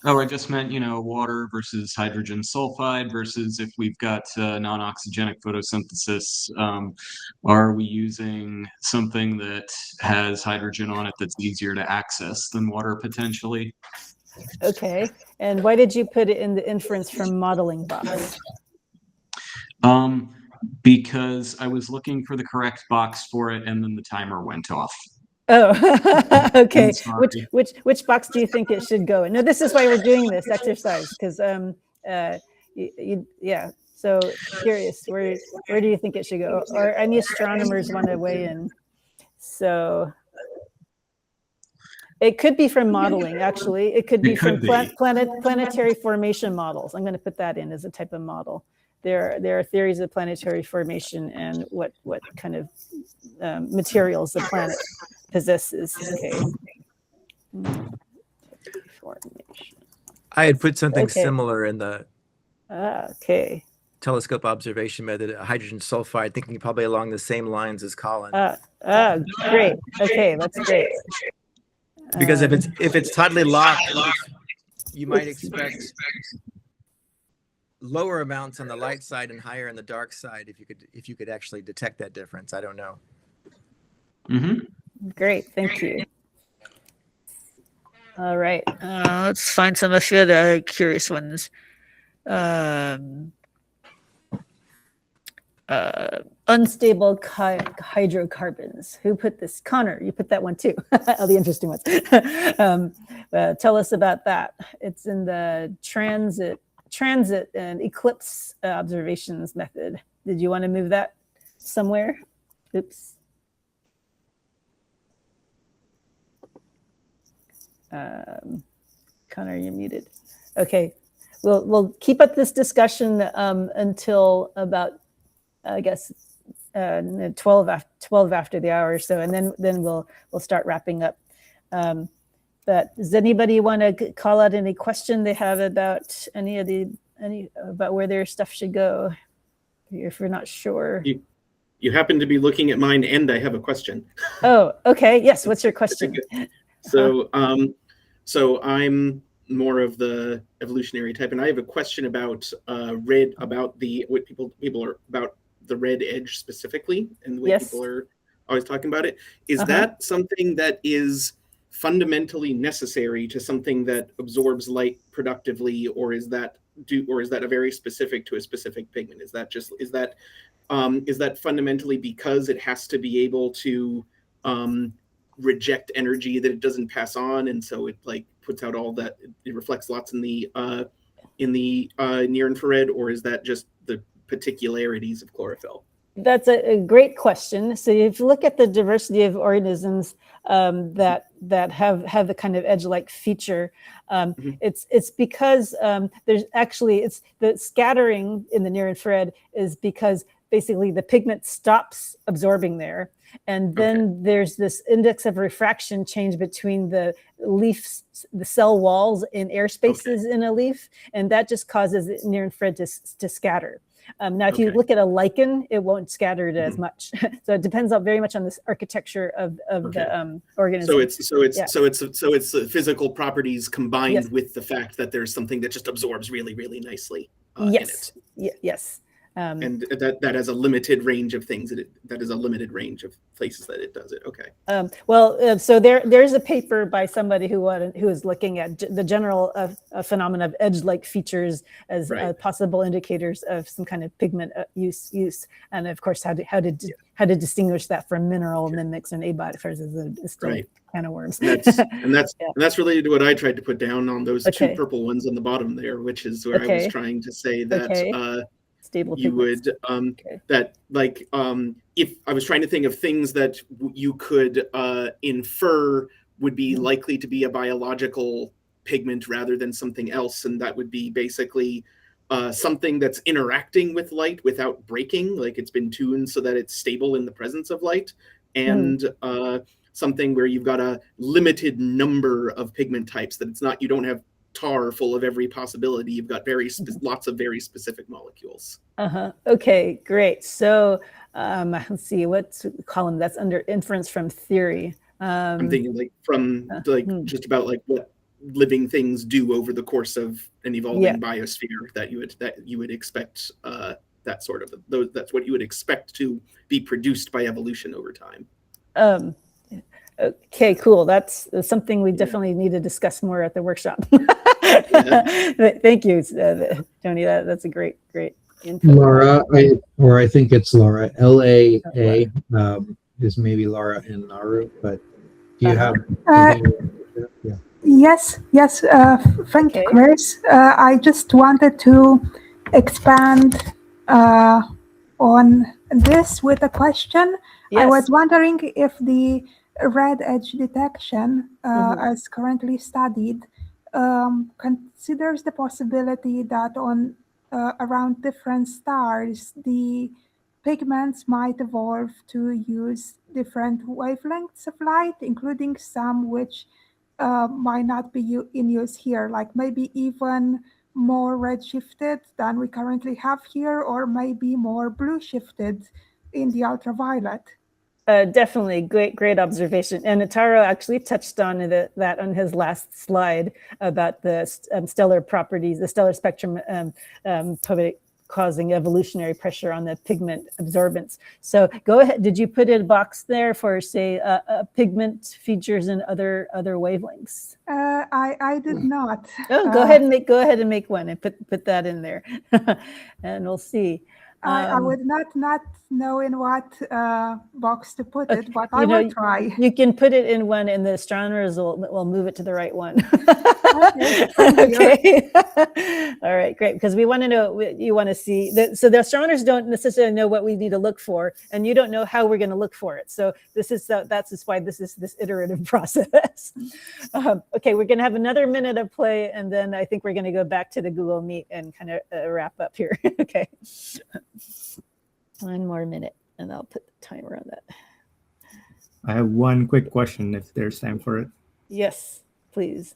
Oh, I just meant, water versus hydrogen sulfide versus if we've got non-oxygenic photosynthesis, are we using something that has hydrogen on it that's easier to access than water potentially? Okay, and why did you put it in the inference from modeling box? Because I was looking for the correct box for it and then the timer went off. Oh, okay. Which box do you think it should go in? No, this is why we're doing this exercise, because yeah. So curious, where do you think it should go? Or any astronomers want to weigh in? So it could be from modeling. Actually, it could be from planetary formation models. I'm going to put that in as a type of model. There are theories of planetary formation and what kind of materials the planet possesses. Okay. I had put something similar in the telescope observation method, hydrogen sulfide, thinking probably along the same lines as Colin. Great. Okay, that's great. Because if it's totally locked, you might expect lower amounts on the light side and higher on the dark side if you could actually detect that difference. I don't know. Great, thank you. All right, let's find some of the other curious ones. Unstable hydrocarbons. Who put this? Connor, you put that one too. All the interesting ones. Tell us about that. It's in the transit and eclipse observations method. Did you want to move that somewhere? Oops. Connor, you're muted. Okay, we'll keep up this discussion until about, I guess, 12 after the hour or so, and then we'll start wrapping up. But does anybody want to call out any question they have about about where their stuff should go, if you're not sure? You happen to be looking at mine, and I have a question. Oh, okay. Yes. What's your question? So, so I'm more of the evolutionary type, and I have a question about about what people are about the red edge specifically, and the way people are always talking about it. Is that something that is fundamentally necessary to something that absorbs light productively, or is that a very specific to a specific pigment? Is that fundamentally because it has to be able to reject energy that it doesn't pass on, and so it like puts out all that, it reflects lots in the near infrared, or is that just the particularities of chlorophyll? That's a great question. So if you look at the diversity of organisms that have the kind of edge-like feature, it's because there's actually, it's the scattering in the near infrared is because basically the pigment stops absorbing there. And then there's this index of refraction change between the leaves, the cell walls and air spaces in a leaf. And that just causes the near infrared to scatter. Now, if you look at a lichen, it won't scatter it as much. So it depends on very much on this architecture of the organism. So it's the physical properties combined with the fact that there's something that just absorbs really, really nicely in it. Yes. And that has a limited range of things that is a limited range of places that it does it. So there's a paper by somebody who is looking at the general phenomena of edge-like features as possible indicators of some kind of pigment use, and of course how to distinguish that from mineral mimics and abiotic is still kind of worms. And that's related to what I tried to put down on those two purple ones on the bottom there, which is where I was trying to say that. Stable you pigments. would that like if I was trying to think of things that you could infer would be likely to be a biological pigment rather than something else, and that would be basically something that's interacting with light without breaking, like it's been tuned so that it's stable in the presence of light, and something where you've got a limited number of pigment types, that it's not, you don't have tar full of every possibility. You've got lots of very specific molecules. Okay, great. So let's see, what column that's under inference from theory. I'm thinking like from just about like what living things do over the course of an evolving biosphere that you would expect that sort of that's what you would expect to be produced by evolution over time. Okay, cool. That's something we definitely need to discuss more at the workshop. Thank you, Tony. That's a great info. Laura, I think it's Laura. LAA is maybe Laura and Naru, but do you have? Yes. Thank you, Chris. I just wanted to expand on this with a question. I was wondering if the red edge detection, as currently studied, considers the possibility that on around different stars, the pigments might evolve to use different wavelengths of light, including some which might not be in use here, like maybe even more red-shifted than we currently have here, or maybe more blue-shifted in the ultraviolet. Definitely, great observation. And Taro actually touched on that on his last slide about the stellar properties, the stellar spectrum causing evolutionary pressure on the pigment absorbance. So go ahead. Did you put in a box there for, say, pigment features in other wavelengths? I did not. Oh, go ahead and make one and put that in there, and we'll see. I would not know in what box to put it, but I will try. You can put it in one, and the astronomers will move it to the right one. Okay. All right, great. Because we want to know, you want to see that. So the astronomers don't necessarily know what we need to look for, and you don't know how we're going to look for it. So that's why this is this iterative process. Okay, we're going to have another minute of play, and then I think we're going to go back to the Google Meet and kind of wrap up here. Okay. One more minute, and I'll put the timer on that. I have one quick question, if there's time for it. Yes, please.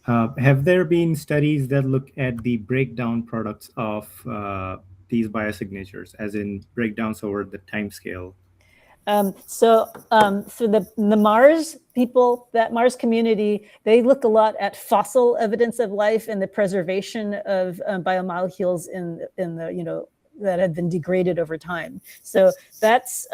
Have there been studies that look at the breakdown products of these biosignatures, as in breakdowns over the time scale? So the Mars people, that Mars community, they look a lot at fossil evidence of life and the preservation of biomolecules in the that have been degraded over time. So that's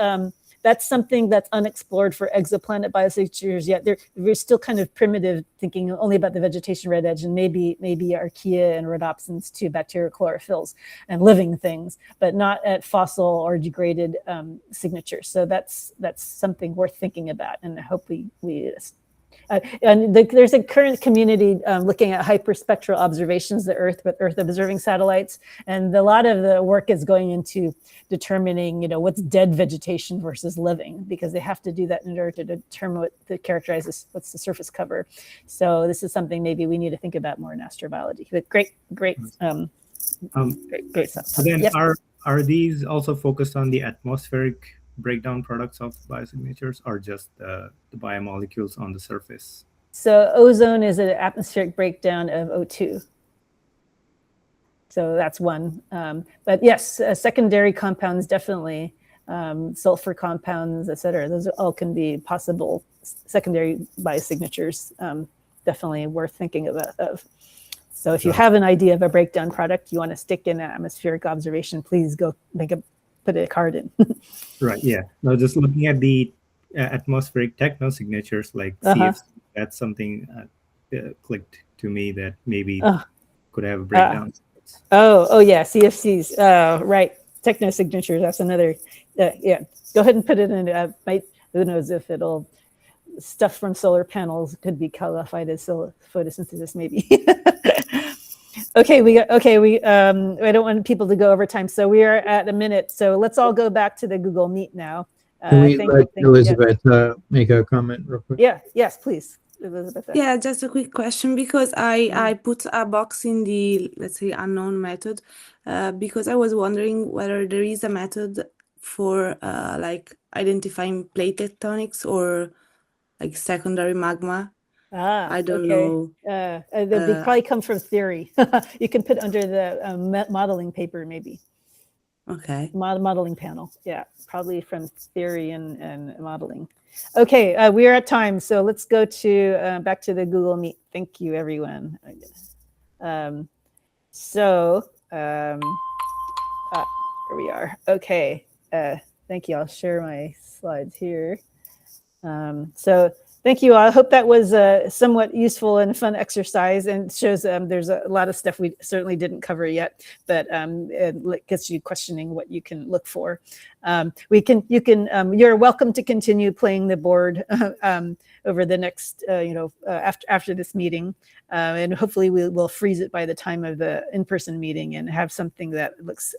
something that's unexplored for exoplanet biosignatures yet. We're still kind of primitive, thinking only about the vegetation red edge and maybe archaea and rhodopsins too, bacterial chlorophylls and living things, but not at fossil or degraded signatures. So that's something worth thinking about, and I hope we there's a current community looking at hyperspectral observations of the Earth with Earth observing satellites, and a lot of the work is going into determining, what's dead vegetation versus living, because they have to do that in order to determine characterizes what's the surface cover. So this is something maybe we need to think about more in astrobiology. But great stuff. So then, Yes. Are these also focused on the atmospheric breakdown products of biosignatures, or just the biomolecules on the surface? So ozone is an atmospheric breakdown of O2. So that's one. But yes, secondary compounds, definitely, sulfur compounds, et cetera. Those all can be possible secondary biosignatures, definitely worth thinking of. So if you have an idea of a breakdown product you want to stick in an atmospheric observation, please go put a card in. Right, yeah. Now, just looking at the atmospheric technosignatures like CFC, that's something clicked to me that maybe could have a breakdown. Oh yeah, CFCs, right. Technosignatures, that's another, yeah. Go ahead and put it in, who knows if it'll, stuff from solar panels could be qualified as photosynthesis maybe. Okay, I don't want people to go over time, so we are at a minute. So let's all go back to the Google Meet now. Can we let Elizabeth make a comment real quick? Yeah, yes, please, Elizabeth. Yeah, just a quick question, because I put a box in the, let's say, unknown method, because I was wondering whether there is a method for like identifying plate tectonics or like secondary magma. I don't know. They probably come from theory. You can put under the modeling paper, maybe. Okay. Modeling panel. Yeah, probably from theory and modeling. Okay, we are at time, so let's go to back to the Google Meet. Thank you, everyone. Here we are. Okay, thank you. I'll share my slides here. So thank you all. I hope that was a somewhat useful and fun exercise, and shows there's a lot of stuff we certainly didn't cover yet, but it gets you questioning what you can look for. You're welcome to continue playing the board over the next, after this meeting, and hopefully we will freeze it by the time of the in-person meeting and have something that looks.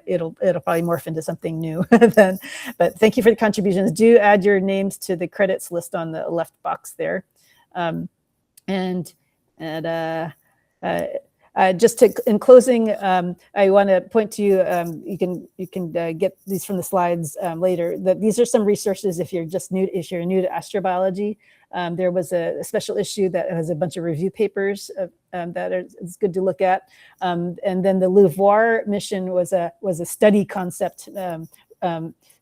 It'll probably morph into something new then. But thank you for the contributions. Do add your names to the credits list on the left box there. Just in closing, I want to point to you. You can get these from the slides later. That these are some resources if you're new to astrobiology. There was a special issue that has a bunch of review papers that it's good to look at. And then the LUVOIR mission was a study concept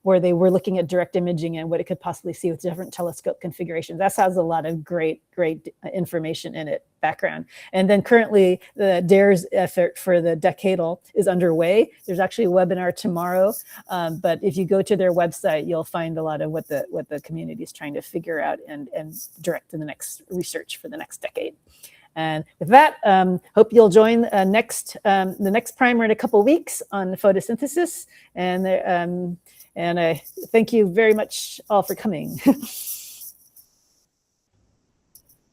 where they were looking at direct imaging and what it could possibly see with different telescope configurations. That has a lot of great information in it, background. And then currently the DARES effort for the decadal is underway. There's actually a webinar tomorrow, but if you go to their website, you'll find a lot of what the community is trying to figure out and direct to the next research for the next decade. And with that, hope you'll join the next primer in a couple of weeks on photosynthesis. And I thank you very much all for coming.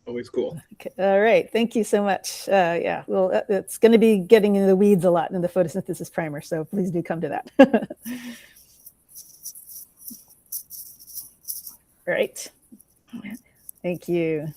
Always cool. Okay. All right. Thank you so much. Yeah, well, it's going to be getting into the weeds a lot in the photosynthesis primer, so please do come to that. All right. Thank you.